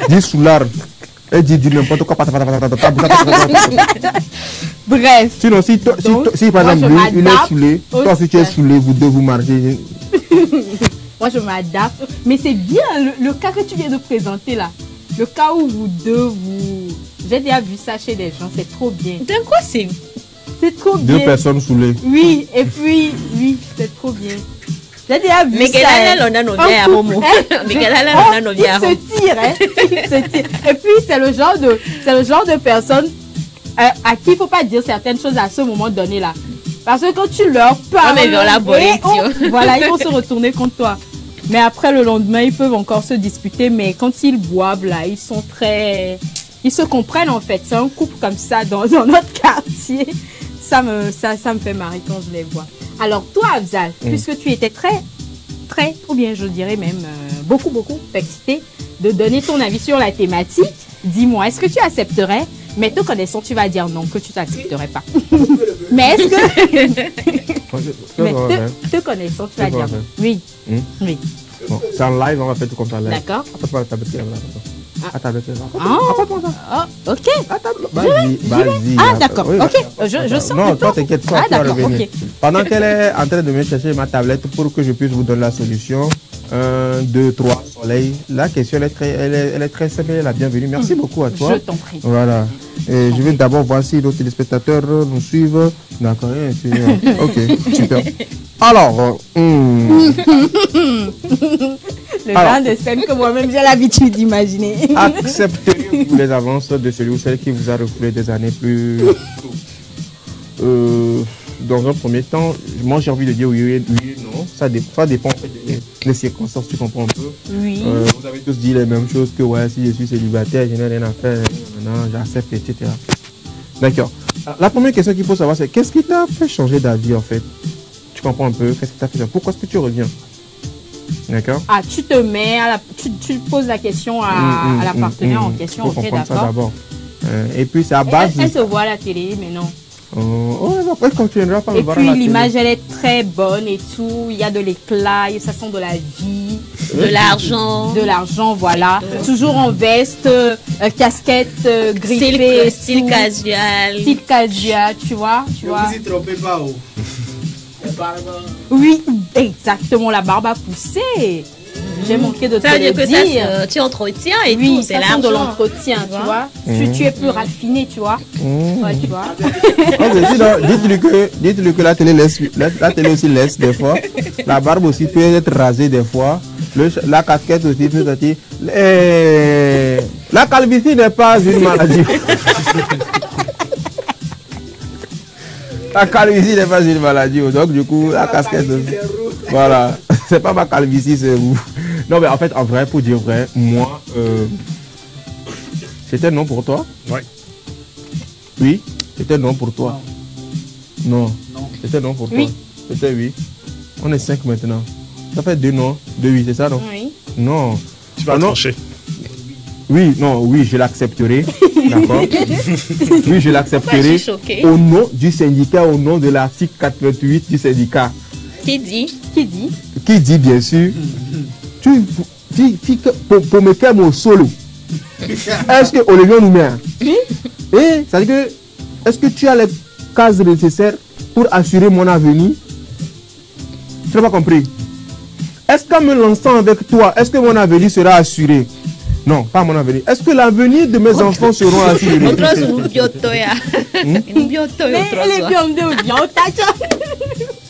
Dis soulard. Elle dit n'importe quoi. Bref. Sinon, si par moi, exemple, je lui, il est m'adapte saoulé, au toi, si tu es stress. saoulé, vous deux vous marchez. Moi, je m'adapte. Mais c'est bien le cas que tu viens de présenter là. Le cas où vous deux, j'ai déjà vu ça chez des gens. C'est trop bien. De quoi c'est C'est trop Deux bien. personnes saoulées. Oui, et puis, oui, c'est trop bien. J'ai déjà vu Mais ça. quelle année on a nos biens à Momo? Mais quelle année on a nos biens à Il Momo? se tire, hein. Il se tire. Et puis, c'est le genre de personne à qui il ne faut pas dire certaines choses à ce moment donné là. Parce que quand tu leur parles, mais vers la voilà, ils vont se retourner contre toi. Mais après, le lendemain, ils peuvent encore se disputer. Mais quand ils boivent, là, ils sont très... Ils se comprennent, en fait. C'est un couple comme ça dans notre quartier. Ça me fait marrer quand je les vois. Alors, toi, Afzal, puisque tu étais très, ou bien je dirais même beaucoup excité de donner ton avis sur la thématique, dis-moi, est-ce que tu accepterais, mais te connaissant, tu vas dire non, que tu t'accepterais pas. Mais est-ce que... mais te connaissant, tu vas dire non. Oui. Oui. Bon, c'est en live, on va faire tout comme ça. D'accord. Apporte-moi la tablette là. Ok. Vas-y. Ah, d'accord. Ok. Je sens. Non, toi, t'inquiète pas. Ah, d'accord. Ok. Pendant qu'elle est en train de me chercher ma tablette pour que je puisse vous donner la solution, 1, 2, 3, soleil. La question, elle est très simple, elle est la bienvenue. Merci beaucoup à toi. Je t'en prie. Voilà. Et je vais d'abord voir si nos téléspectateurs nous suivent. D'accord. Ok, super. Alors, le genre de scène que moi-même j'ai l'habitude d'imaginer. Accepteriez-vous les avances de celui ou celle qui vous a refoulé des années plus tôt? Dans un premier temps, moi j'ai envie de dire oui, non. Ça dépend en fait des circonstances, tu comprends un peu. Oui. Vous avez tous dit les mêmes choses que ouais, si je suis célibataire, je n'ai rien à faire, j'accepte, etc. D'accord. La première question qu'il faut savoir, c'est qu'est-ce qui t'a fait changer d'avis en fait? Tu comprends un peu? Qu'est-ce qui t'a fait changer? Pourquoi est-ce que tu reviens? D'accord. Ah, tu te mets tu poses la question à la partenaire en question. Ok, d'accord. Et puis c'est à base. Elle se voit à la télé, mais non. Après, quand tu viendras pas me voir à la puis télé. l'image, elle est très bonne et tout. Il y a de l'éclat, ça sent de la vie. De l'argent. De l'argent, voilà. Toujours en veste, casquette griffée. Style casual. Style casual, tu vois. Ne vous y trompez pas, oh. La barbe. Oui, exactement, la barbe a poussé. J'ai manqué de te le dire. Ça veut dire que tu entretiens et oui, tout, c'est l'argent. l'argent. De l'entretien, tu vois. Tu es plus raffiné, tu vois. Ouais, tu vois. Dites-lui que la télé aussi laisse des fois. La barbe aussi peut être rasée des fois. La casquette aussi peut être... La calvitie n'est pas une maladie. La calvitie n'est pas une maladie. Donc du coup, la casquette aussi. Voilà. C'est pas ma calvitie, c'est vous. Non mais en fait, en vrai, pour dire vrai, moi, c'était non pour toi? Ouais. Oui, c'était non pour toi. Non. C'était non pour toi. C'était oui. On est 5 maintenant. Ça fait 2 non, 2 oui, c'est ça non? Oui. Non. Tu vas trancher. Oui, non, oui, je l'accepterai. D'accord. Oui, je l'accepterai. Au nom du syndicat, au nom de l'article 88 du syndicat. Qui dit? Qui dit, bien sûr. Pour me faire mon solo. Est-ce que Olivier nous met? Oui. Et ça veut dire que, est-ce que tu as les cases nécessaires pour assurer mon avenir? Tu n'as pas compris? Est-ce qu'en me lançant avec toi, est-ce que mon avenir sera assuré? Non, pas mon avenir. Est-ce que l'avenir de mes enfants seront assurés?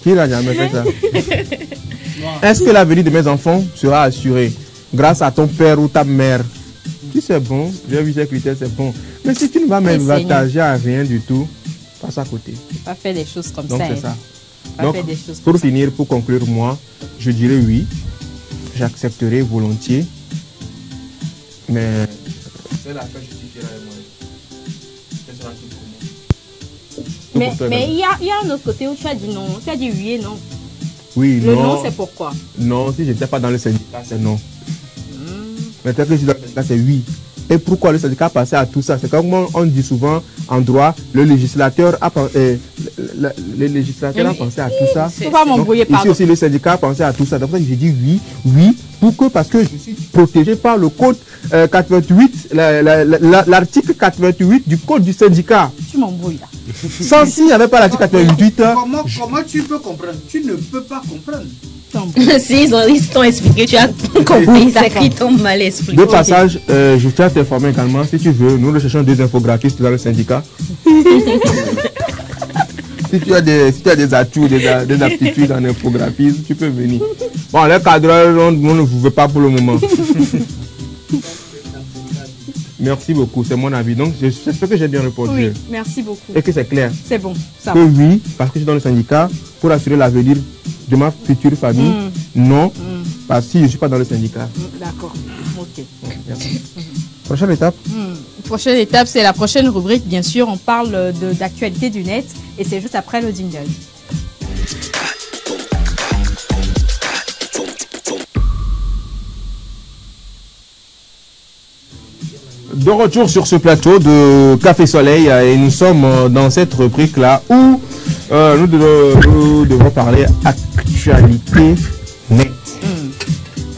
Qui n'a jamais fait ça? Est-ce que l'avenir de mes enfants sera assuré grâce à ton père ou ta mère? Si c'est bon, j'ai vu ces critères, c'est bon. Mais si tu ne vas m'avantager à rien du tout, passe à côté. Pas faire des choses comme donc ça. Donc c'est ça. Donc, pour finir, pour conclure, moi, je dirais oui. J'accepterai volontiers. Mais c'est la fin, je suis mais il y a un autre côté où tu as dit non. Tu as dit oui et non. Oui, le non, c'est pourquoi? Non, si je n'étais pas dans le syndicat, c'est non. Maintenant que je suis dans le syndicat, c'est oui. Et pourquoi le syndicat a passé à tout ça? C'est comme on dit souvent en droit, le législateur a pensé à tout ça. Il ne faut pas m'embrouiller par ici aussi, le syndicat a pensé à tout ça. Donc, j'ai dit oui, parce que je suis protégé par le code 88, l'article 88 du code du syndicat. Tu m'embrouilles là. Sans s'il n'y avait pas l'article 88. Comment tu peux comprendre? Tu ne peux pas comprendre. Si ils t'ont expliqué, tu as compris, c'est qu'ils t'ont mal expliqué. De passage, je tiens à t'informer également, si tu veux, nous recherchons 2 infographistes dans le syndicat. Si tu as des atouts, des aptitudes en infographisme, tu peux venir. Bon, les cadreurs, on ne vous veut pas pour le moment. Merci beaucoup, c'est mon avis. Donc, j'espère que j'ai bien répondu. Oui, merci beaucoup. Et que c'est clair. C'est bon, ça Que va. oui, parce que je suis dans le syndicat pour assurer l'avenir de ma future famille. Non, parce que si je ne suis pas dans le syndicat. D'accord, ok. Merci. Prochaine étape. Prochaine étape, c'est la prochaine rubrique. Bien sûr, on parle d'actualité du net et c'est juste après le jingle. De retour sur ce plateau de Café Soleil et nous sommes dans cette rubrique-là où nous devons parler actualité net.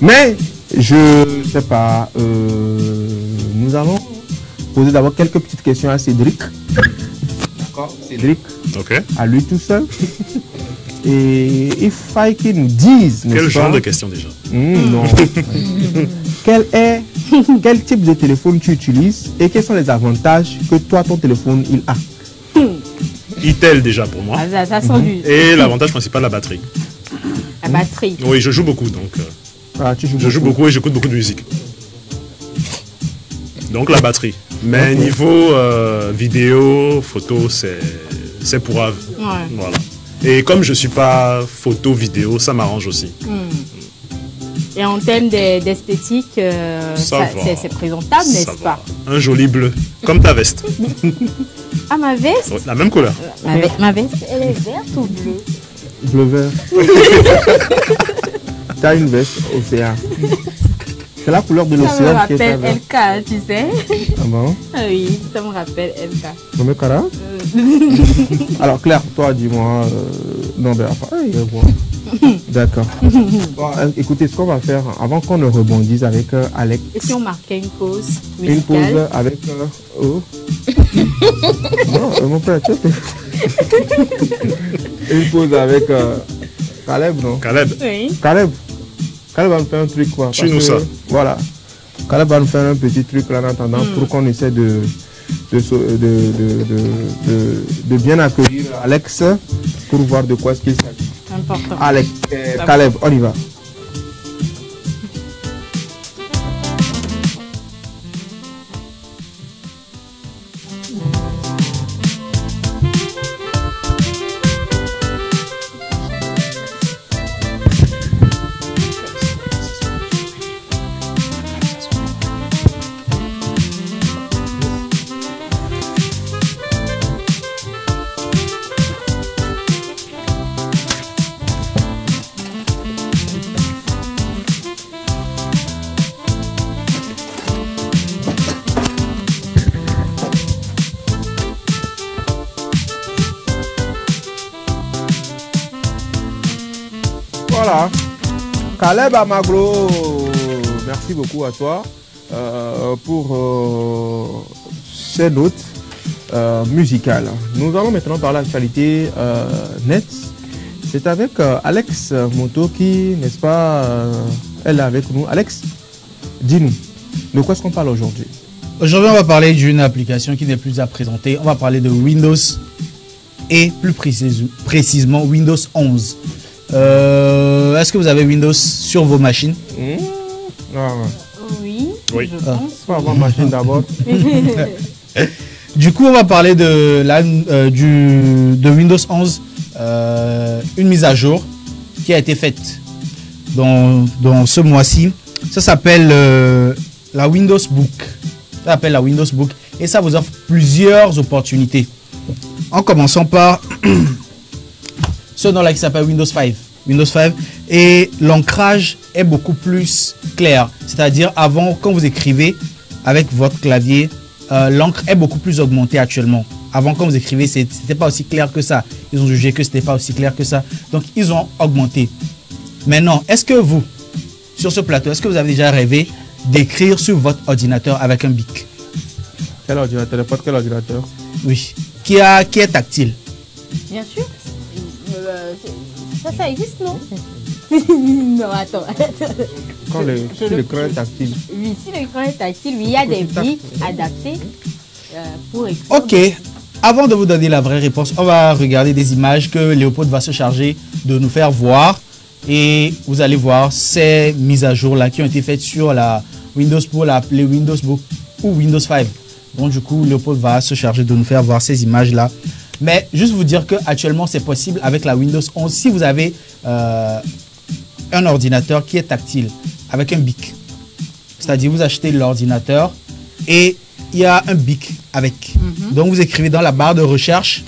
Mais je ne sais pas, nous allons poser d'abord quelques petites questions à Cédric. D'accord, Cédric, à lui tout seul. Et il faille qu'il nous dise. Quel genre de question déjà? Non. Quel type de téléphone tu utilises et quels sont les avantages que toi, ton téléphone, il a? Itel déjà pour moi. Ça sent du... Et l'avantage principal, la batterie. La batterie. Oui, je joue beaucoup donc. Je joue beaucoup et j'écoute beaucoup de musique. Donc la batterie. Mais niveau vidéo, photo, c'est pour ave. Ouais. Voilà. Et comme je ne suis pas photo, vidéo, ça m'arrange aussi. Et en termes d'esthétique, c'est présentable, n'est-ce pas? Un joli bleu, comme ta veste. Ah, ma veste? Ouais, la même couleur. Ma veste, elle est verte ou bleue? Bleu-vert. Tu as une veste océan. C'est la couleur de l'océan. Ça me rappelle LK, tu sais. Ah bon? Ah oui, ça me rappelle LK. Nommé Kara? Alors Claire, toi dis-moi. Non, ben enfin, d'accord. Bon, écoutez, ce qu'on va faire, avant qu'on ne rebondisse avec Alex. Et si on marquait une pause musicale? Une pause avec... non, mon père, tu une pause avec Caleb, non? Caleb. Oui. Caleb va nous faire un truc, quoi. Chez nous, ça. Voilà. Caleb va nous faire un petit truc là en attendant pour qu'on essaie de bien accueillir Alex pour voir de quoi est-ce qu'il s'agit. Important. Alex, Caleb, on y va. Voilà, Caleb Amaglo, merci beaucoup à toi pour ces notes musicales. Nous allons maintenant parler d'actualité net. C'est avec Alex Moto qui, n'est-ce pas, elle est avec nous. Alex, dis-nous, de quoi est-ce qu'on parle aujourd'hui? Aujourd'hui, on va parler d'une application qui n'est plus à présenter. On va parler de Windows et plus précisément Windows 11. Est-ce que vous avez Windows sur vos machines? Oui, oui. je pense. Faut avoir machine d'abord. Du coup, on va parler de Windows 11, une mise à jour qui a été faite dans ce mois-ci. Ça s'appelle la Windows Book. Ça s'appelle la Windows Book et ça vous offre plusieurs opportunités. En commençant par ce nom-là qui s'appelle Windows 5. Windows 5 et l'ancrage est beaucoup plus clair. C'est-à-dire avant, quand vous écrivez avec votre clavier, l'encre est beaucoup plus augmentée actuellement. Avant, quand vous écrivez, c'était pas aussi clair que ça. Ils ont jugé que c'était pas aussi clair que ça. Donc, ils ont augmenté. Maintenant, est-ce que vous, sur ce plateau, est-ce que vous avez déjà rêvé d'écrire sur votre ordinateur avec un bic? Quel ordinateur? N'importe quel ordinateur? Oui. Qui est tactile? Bien sûr. Ça existe, non? Non, attends. Quand l'écran est tactile. Oui, si l'écran est tactile, oui, il y a des bics adaptés pour écrire. Ok. Avant de vous donner la vraie réponse, on va regarder des images que Léopold va se charger de nous faire voir. Et vous allez voir ces mises à jour là qui ont été faites sur la Windows pour les Windows Book ou Windows 5. Donc du coup, Léopold va se charger de nous faire voir ces images-là. Mais juste vous dire qu'actuellement, c'est possible avec la Windows 11. Si vous avez un ordinateur qui est tactile, avec un bic. C'est-à-dire, vous achetez l'ordinateur et il y a un bic avec. Donc, vous écrivez dans la barre de recherche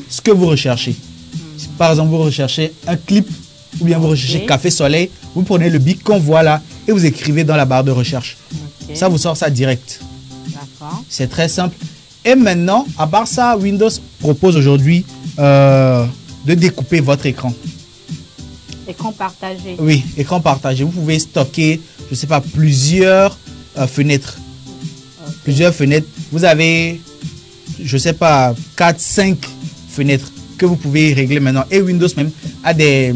ce que vous recherchez. Si, par exemple, vous recherchez un clip ou bien vous recherchez Café Soleil, vous prenez le bic qu'on voit là et vous écrivez dans la barre de recherche. Ça vous sort ça direct. C'est très simple. Et maintenant, à part ça, Windows propose aujourd'hui de découper votre écran. Écran partagé. Oui, écran partagé. Vous pouvez stocker, je ne sais pas, plusieurs fenêtres. Plusieurs fenêtres. Vous avez, je ne sais pas, 4, 5 fenêtres que vous pouvez régler maintenant. Et Windows même a des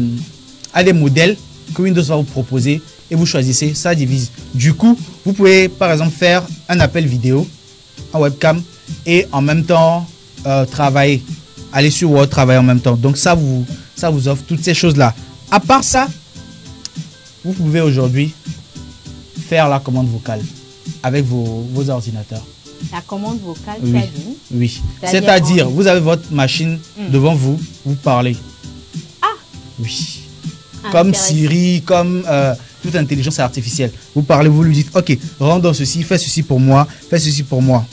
modèles que Windows va vous proposer et vous choisissez, ça divise. Du coup, vous pouvez par exemple faire un appel vidéo en webcam et en même temps travailler. Aller sur Word, travailler en même temps. Donc ça vous offre toutes ces choses-là. À part ça, vous pouvez aujourd'hui faire la commande vocale avec vos ordinateurs. La commande vocale, oui. tu as dit? Oui. C'est-à-dire, vous avez votre machine devant vous, vous parlez. Ah! Oui. Comme Siri, comme toute intelligence artificielle. Vous parlez, vous lui dites, ok, rentre dans ceci, fais ceci pour moi, fais ceci pour moi.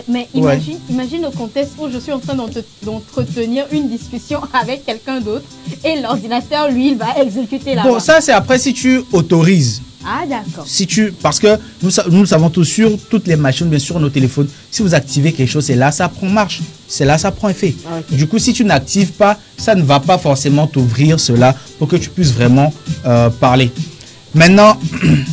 Mais imagine le contexte où je suis en train d'entretenir une discussion avec quelqu'un d'autre et l'ordinateur, lui, il va exécuter la. Bon, ça c'est après si tu autorises. Ah, d'accord. Parce que nous le savons tous sur toutes les machines, bien sûr, nos téléphones. Si vous activez quelque chose, c'est là ça prend marche. C'est là ça prend effet. Okay. Du coup, si tu n'actives pas, ça ne va pas forcément t'ouvrir cela pour que tu puisses vraiment parler. Maintenant,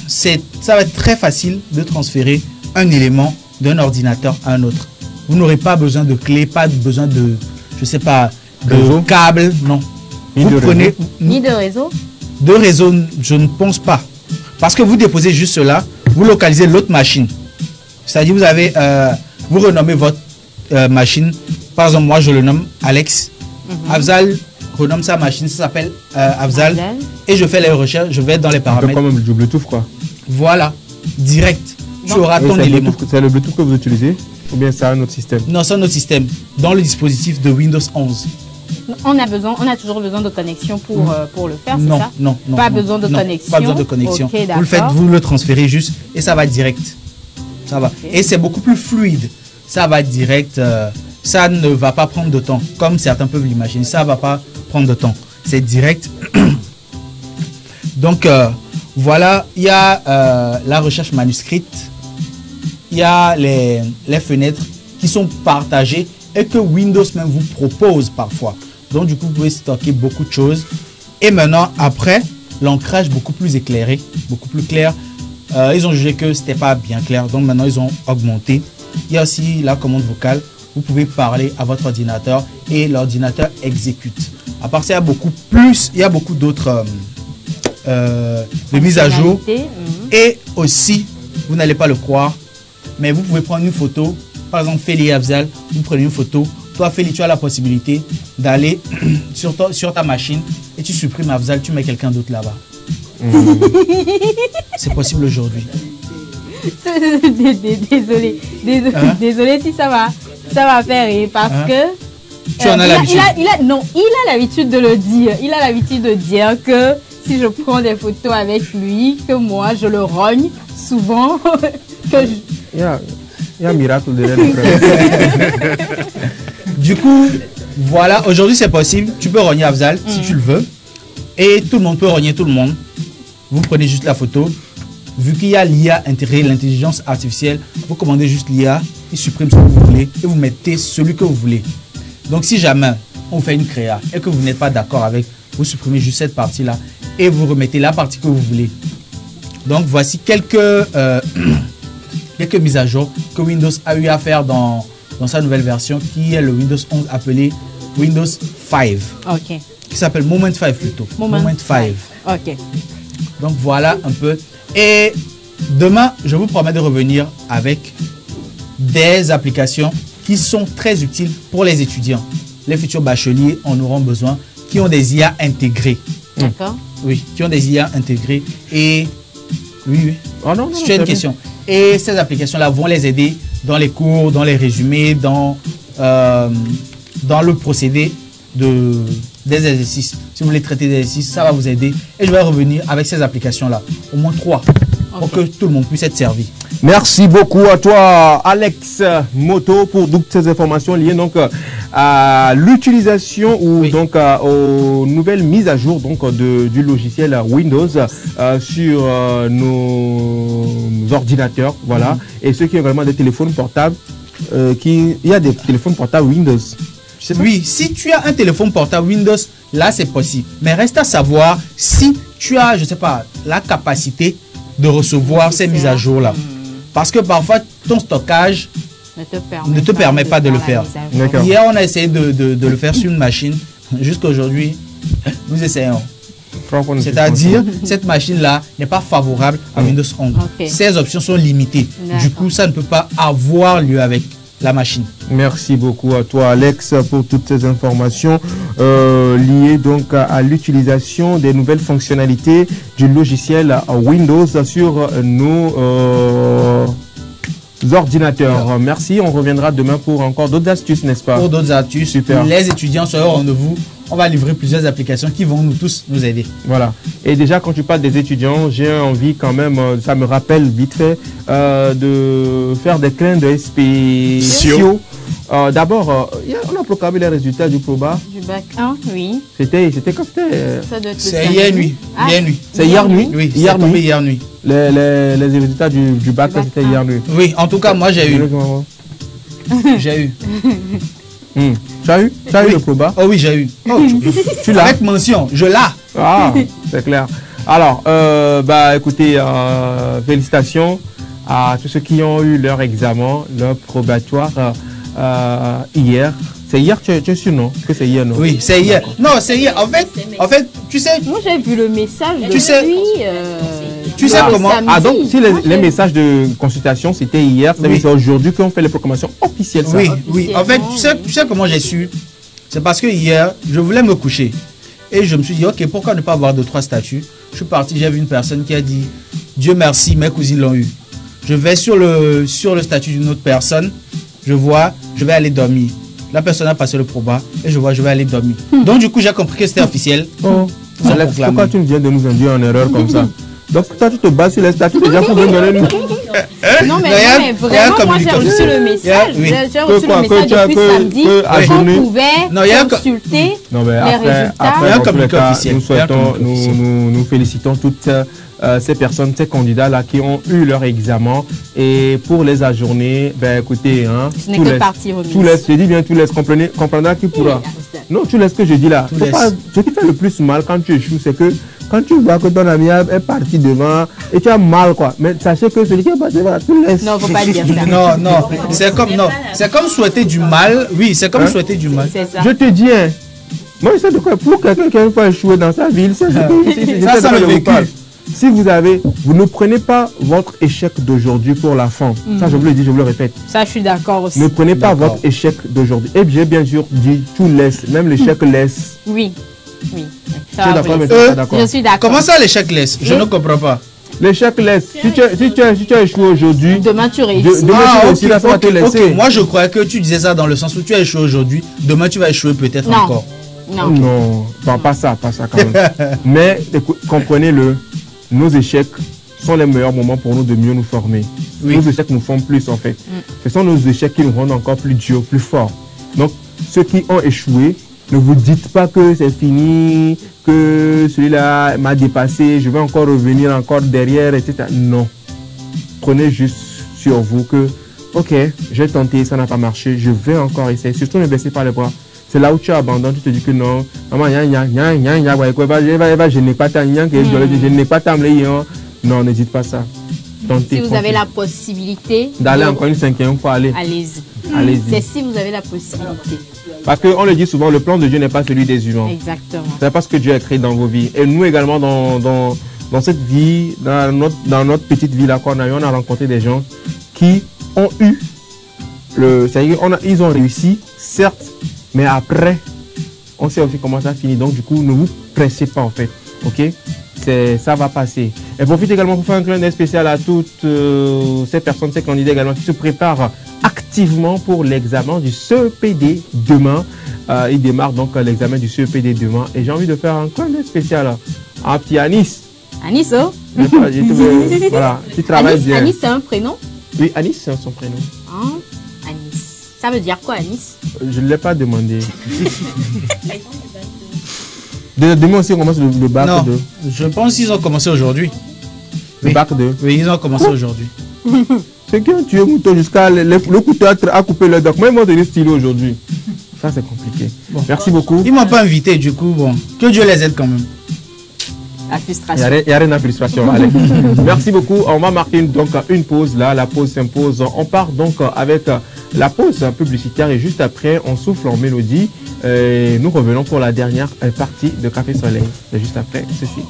ça va être très facile de transférer un élément d'un ordinateur à un autre. Vous n'aurez pas besoin de clé, pas besoin de, je sais pas, de câble, non. Vous prenez ni de réseau. De réseau, je ne pense pas. Parce que vous déposez juste cela, vous localisez l'autre machine. C'est-à-dire vous avez, vous renommez votre machine. Par exemple, moi je le nomme Alex. Afzal renomme sa machine, ça s'appelle Afzal. Et je fais les recherches, je vais dans les paramètres. Comme du Bluetooth quoi. Voilà, direct. Tu auras ton élément. C'est le Bluetooth que vous utilisez ou bien c'est un autre système? Non, c'est un autre système. Dans le dispositif de Windows 11. On a toujours besoin de connexion pour le faire, c'est ça? Non. Pas besoin de connexion. Pas besoin de connexion. Okay, vous le faites, vous le transférez juste et ça va direct. Ça va. Okay. Et c'est beaucoup plus fluide. Ça va direct. Ça ne va pas prendre de temps. Comme certains peuvent l'imaginer. Ça ne va pas prendre de temps. C'est direct. Donc, voilà. Il y a la recherche manuscrite. Il y a les fenêtres qui sont partagées et que Windows même vous propose parfois. Donc du coup, vous pouvez stocker beaucoup de choses. Et maintenant, après, l'ancrage beaucoup plus éclairé, beaucoup plus clair. Ils ont jugé que c'était pas bien clair. Donc maintenant, ils ont augmenté. Il y a aussi la commande vocale. Vous pouvez parler à votre ordinateur et l'ordinateur exécute. À part ça, il y a beaucoup d'autres de mises à jour. Et aussi, vous n'allez pas le croire, mais vous pouvez prendre une photo. Par exemple, Feli Afzal, vous prenez une photo. Toi, Feli, tu as la possibilité d'aller sur ta machine et tu supprimes Afzal, tu mets quelqu'un d'autre là-bas. C'est possible aujourd'hui. Désolé si ça va faire rire parce que tu en as l'habitude. Il a l'habitude de le dire. Il a l'habitude de dire que si je prends des photos avec lui, que moi je le rogne souvent. Il y a un miracle derrière l'écran. Du coup, voilà, aujourd'hui c'est possible. Tu peux rogner Afzal si tu le veux. Et tout le monde peut rogner tout le monde. Vous prenez juste la photo. Vu qu'il y a l'IA intégrée, l'intelligence artificielle, vous commandez juste l'IA, il supprime ce que vous voulez et vous mettez celui que vous voulez. Donc si jamais on fait une créa et que vous n'êtes pas d'accord avec, vous supprimez juste cette partie-là et vous remettez la partie que vous voulez. Donc voici quelques mises à jour que Windows a eu à faire dans sa nouvelle version qui est le Windows 11 appelé Windows 5. Ok. Qui s'appelle Moment 5 plutôt. Moment 5. Ok. Donc voilà un peu. Et demain, je vous promets de revenir avec des applications qui sont très utiles pour les étudiants. Les futurs bacheliers en auront besoin, qui ont des IA intégrées. D'accord. Oui, qui ont des IA intégrées. Et oui. Oh non, si tu as une question. Et ces applications-là vont les aider dans les cours, dans les résumés, dans le procédé des exercices. Si vous voulez traiter des exercices, ça va vous aider. Et je vais revenir avec ces applications-là. Au moins 3. Pour que tout le monde puisse être servi. Merci beaucoup à toi, Alex Moto, pour toutes ces informations liées donc à l'utilisation ou donc aux nouvelles mises à jour donc du logiciel Windows sur nos ordinateurs, voilà. Et ceux qui ont vraiment des téléphones portables, il y a des téléphones portables Windows. Oui, si tu as un téléphone portable Windows, là c'est possible. Mais reste à savoir si tu as, je sais pas, la capacité de recevoir ces mises à jour là. Parce que parfois ton stockage ne te permet pas de le faire. Hier on a essayé de le faire sur une machine. Jusqu'à aujourd'hui nous essayons. C'est-à-dire cette machine là n'est pas favorable à Windows 11. Ces options sont limitées. Du coup ça ne peut pas avoir lieu avec la machine. Merci beaucoup à toi, Alex, pour toutes ces informations liées donc à l'utilisation des nouvelles fonctionnalités du logiciel Windows sur nos ordinateurs. Merci, on reviendra demain pour encore d'autres astuces, n'est-ce pas? Pour d'autres astuces. Super. Les étudiants seront au rendez-vous. On va livrer plusieurs applications qui vont nous tous nous aider. Voilà. Et déjà, quand tu parles des étudiants, j'ai envie quand même, ça me rappelle vite fait, de faire des clins d'œil spéciaux. D'abord, on a proclamé les résultats du Proba. Du bac 1, oui. C'était quand c'était? C'est hier nuit. Hier nuit. C'est hier nuit? Oui, hier nuit. Hier nuit. Les résultats du bac, c'était hier nuit. Oui, en tout cas, moi j'ai eu. J'ai eu. Tu as eu? Tu as eu le Proba? Oh oui, j'ai eu. Oh, tu l'as? Avec mention, je l'ai. Ah, c'est clair. Alors, écoutez, félicitations à tous ceux qui ont eu leur examen, leur probatoire hier. C'est hier, tu es sûr, non? Que c'est hier, non? Oui, c'est hier. Non, c'est hier. En fait, tu sais... Moi, j'ai vu le message tu sais, tu sais comment... Ah, donc, si les messages de consultation, c'était hier, c'est aujourd'hui qu'on fait les proclamations officielles. Ça. Oui, oui. En fait, tu sais comment j'ai su? C'est parce que hier, je voulais me coucher. Et je me suis dit, ok, pourquoi ne pas avoir 2-3 statuts? Je suis parti, j'ai vu une personne qui a dit, Dieu merci, mes cousines l'ont eu. Je vais sur le statut d'une autre personne, je vois, je vais aller dormir. La personne a passé le proba et je vois, je vais aller dormir. Donc du coup, j'ai compris que c'était officiel. Alex, pourquoi tu viens de nous induire en erreur comme ça? Donc toi, tu te bases sur les statuts déjà pour nous donner une... Non, mais vraiment, moi j'ai reçu le message. J'ai reçu le message depuis samedi qu'on pouvait consulter les résultats. Après, nous félicitons toutes ces personnes, ces candidats-là qui ont eu leur examen. Et pour les ajourner, ben écoutez, hein, ce n'est que partie remise. Tout laisse, je dis bien tout laisse, comprendra qui pourra. Non, tu laisses ce que je dis là. Ce qui fait le plus mal quand tu échoues, c'est que quand tu vois que ton ami est parti devant et tu as mal, quoi. Mais sachez que celui qui est passé devant, tu laisses. Non, faut pas dire ça. Non, c'est comme souhaiter du mal. Oui, c'est comme souhaiter du mal. Je te dis, hein, moi je sais de quoi. Pour quelqu'un qui a une fois échoué dans sa ville, ça le vécu. Si vous ne prenez pas votre échec d'aujourd'hui pour la fin. Ça, je vous le dis, je vous le répète. Ça, je suis d'accord aussi. Ne prenez pas votre échec d'aujourd'hui. Et j'ai bien sûr dit, tout laisse, même l'échec laisse. Oui. Oui. Je suis d'accord. Comment ça, l'échec laisse? Je ne comprends pas. L'échec laisse. Si tu as échoué aujourd'hui, demain tu réussis. Moi, je croyais que tu disais ça dans le sens où tu as échoué aujourd'hui. Demain, tu vas échouer peut-être encore. Non, pas ça quand même. Mais comprenez-le, nos échecs sont les meilleurs moments pour nous de mieux nous former. Nos échecs nous forment plus en fait. Ce sont nos échecs qui nous rendent encore plus durs, plus forts. Donc, ceux qui ont échoué, ne vous dites pas que c'est fini, que celui-là m'a dépassé, je vais encore revenir encore derrière, etc. Non. Prenez juste sur vous que, ok, j'ai tenté, ça n'a pas marché, je vais encore essayer. Surtout ne baissez pas les bras. C'est là où tu abandonnes, tu te dis que non, maman, je n'ai pas ta je n'ai pas ta non, ne dites pas ça. Si vous avez la possibilité d'aller encore une 5e fois, allez-y. C'est si vous avez la possibilité. Parce qu'on le dit souvent, le plan de Dieu n'est pas celui des humains. Exactement. C'est pas ce que Dieu a créé dans vos vies. Et nous également, dans cette vie, dans notre petite vie là qu'on a eu, on a rencontré des gens qui ont eu ils ont réussi, certes, mais après, on sait aussi comment ça finit. Donc du coup, ne vous pressez pas en fait. Ok? Ça va passer. Et profite également pour faire un clin d'œil spécial à toutes ces personnes, ces candidats également qui se préparent activement pour l'examen du CEPD demain. Il démarre donc l'examen du CEPD demain. Et j'ai envie de faire un clin d'œil spécial à petit Anis. Anis, oh voilà, tu travailles Anis, bien. Anis, c'est un prénom? Oui, Anis, c'est son prénom. Hein? Anis. Ça veut dire quoi, Anis? Je ne l'ai pas demandé. Demain aussi, on commence le bac Non, 2. je pense qu'ils ont commencé aujourd'hui. Le Oui. bac 2. Oui, ils ont commencé aujourd'hui. C'est qui ont tué Mouton jusqu'à le couteau a coupé le doc. Moi, ils m'ont donné stylo aujourd'hui. Ça, c'est compliqué. Bon. Merci beaucoup. Ils m'ont pas invité, du coup, bon. Que Dieu les aide quand même. La Il frustration. n'y a rien à frustration. Allez. Merci beaucoup. On va marquer donc une pause là. La pause s'impose. On part donc avec la pause publicitaire et juste après, on souffle en mélodie. Et nous revenons pour la dernière partie de Café Soleil. Et juste après ceci.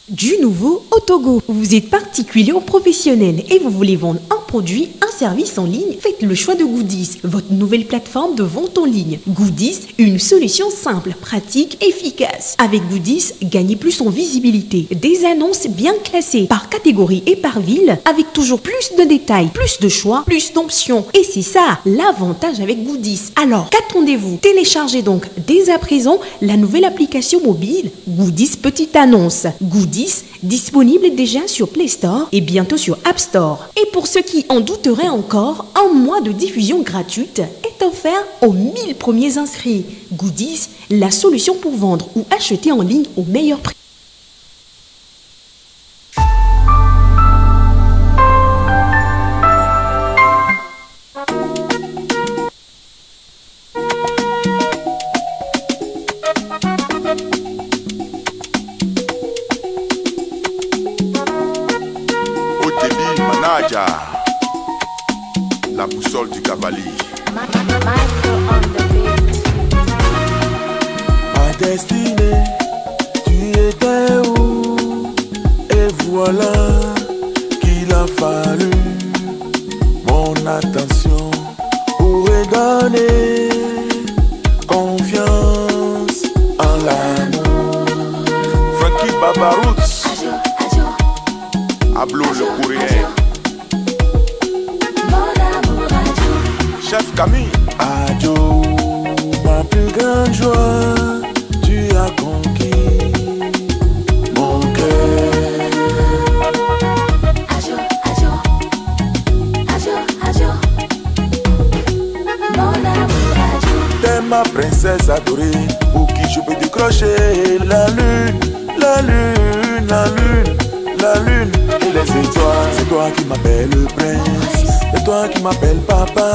Du nouveau au Togo. Vous êtes particulier ou professionnel et vous voulez vendre un produit, un service en ligne? Faites le choix de Goodies, votre nouvelle plateforme de vente en ligne. Goodies, une solution simple, pratique, efficace. Avec Goodies, gagnez plus en visibilité. Des annonces bien classées par catégorie et par ville, avec toujours plus de détails, plus de choix, plus d'options. Et c'est ça, l'avantage avec Goodies. Alors, qu'attendez-vous? Téléchargez donc dès à présent la nouvelle application mobile Goodies Petite Annonce. Goodies, disponible déjà sur Play Store et bientôt sur App Store. Et pour ceux qui en douteraient encore, un mois de diffusion gratuite est offert aux 1000 premiers inscrits. Goodies, la solution pour vendre ou acheter en ligne au meilleur prix. La boussole du cavalier. Ma destinée, tu étais où? Et voilà qu'il a fallu mon attention pour redonner confiance en l'amour. Frankie Babaroots, Ablo le courrier. Chef Camille. Adjo, ma plus grande joie, tu as conquis mon cœur. Adjo, adjo, adjo, adjo, mon amour, adjo. T'es ma princesse adorée, pour qui je peux décrocher la lune, la lune, la lune, la lune et les étoiles. C'est toi qui m'appelles le prince, c'est toi qui m'appelles papa.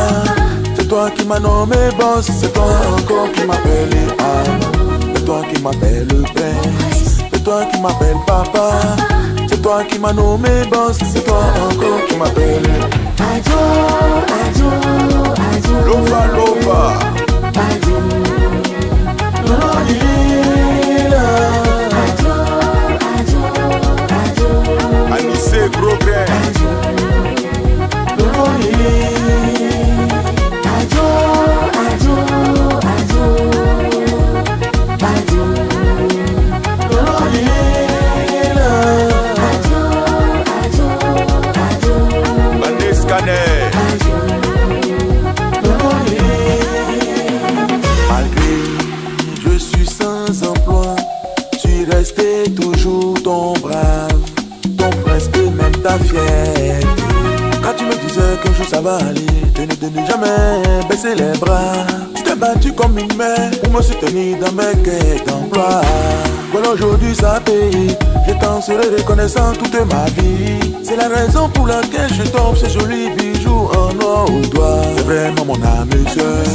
C'est toi qui m'as nommé boss, c'est toi encore qui m'appelle amour. C'est toi qui m'appelle le prince, c'est toi qui m'appelle papa. C'est toi qui m'as nommé boss, c'est toi encore qui m'appelle Adjo, adjo, adjo. Lova, lova. Adjo, Lolila. adjo, adjo, adjo. Anissé gros grain. Lolila. Adjo, adjo, adjo, adjo. Lolila. Adjo, adjo, adjo. Bandé scanner. Malgré je suis sans emploi, je suis resté toujours ton brave, ton prince et même ta fierté. Quand tu me disais qu'un jour ça va aller, de ne jamais baisser les bras. Tu t'es battu comme une mère pour me soutenir dans mes quêtes d'emploi. Voilà aujourd'hui ça paye, je t'en serai reconnaissant toute ma vie. C'est la raison pour laquelle je t'offre ces jolis bijoux en or au doigt. C'est vraiment mon âme sœur,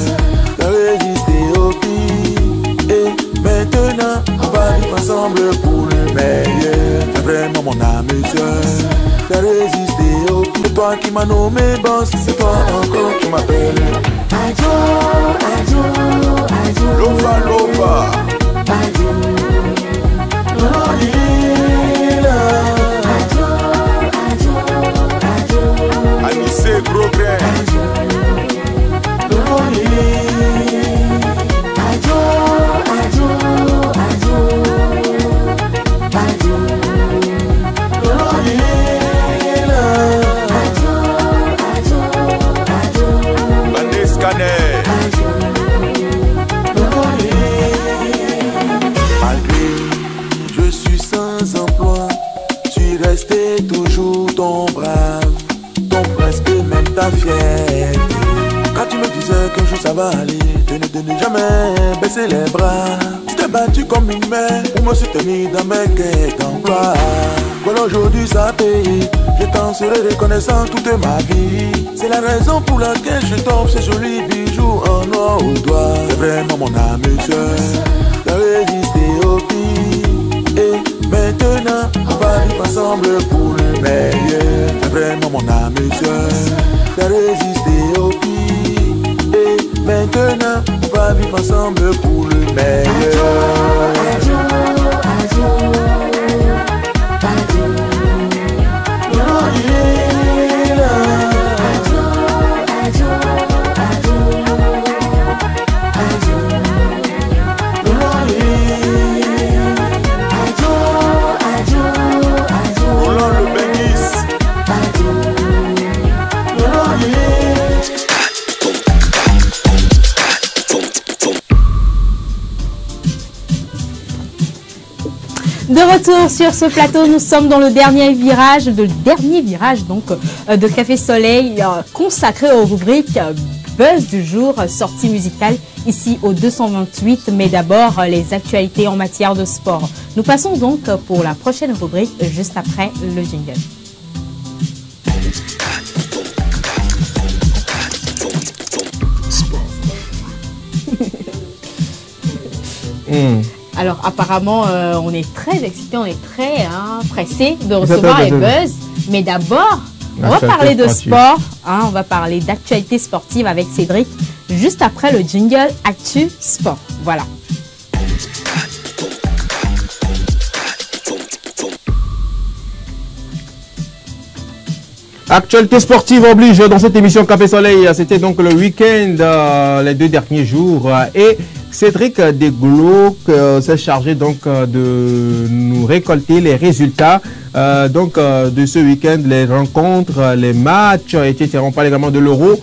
t'as résisté au pire. Et maintenant on va vivre ensemble pour le meilleur. C'est vraiment mon âme sœur, t'as résisté au pire. C'est toi qui m'as nommé boss, c'est toi encore qui m'appelle Adjo, adjo, adjo. Lova, lova. Adjo, Lolila. adjo, adjo, adjo. Anissé gros grain. Lolila. Adjo, restais toujours ton brave, ton presque même ta fierté. Quand tu me disais qu'un jour ça va aller, de ne jamais baisser les bras. Tu t'es battu comme une mère pour me soutenir dans mes quêtes d'emploi. Voilà, aujourd'hui ça paye, je t'en serai reconnaissant toute ma vie. C'est la raison pour laquelle je t'offre ces jolis bijoux en noir au doigt. C'est vraiment mon âme sœur, t'as résisté au pire. Et maintenant on va vivre ensemble pour le meilleur. C'est vraiment mon âme sœur, t'as résisté au pire. Et maintenant on va vivre ensemble pour le meilleur. De retour sur ce plateau, nous sommes dans le dernier virage donc de Café Soleil consacré aux rubriques Buzz du jour, sortie musicale ici au 228, mais d'abord les actualités en matière de sport. Nous passons donc pour la prochaine rubrique juste après le jingle. Alors apparemment, on est très excités, on est très pressés de recevoir les buzz. Mais d'abord, on va parler de sport, on va parler d'actualité sportive avec Cédric, juste après le jingle Actu Sport. Voilà. Actualité sportive oblige dans cette émission Café Soleil. C'était donc le week-end, les 2 derniers jours. Et Cédric Desgloc s'est chargé donc de nous récolter les résultats de ce week-end, les rencontres, les matchs, etc. On parle également de l'Euro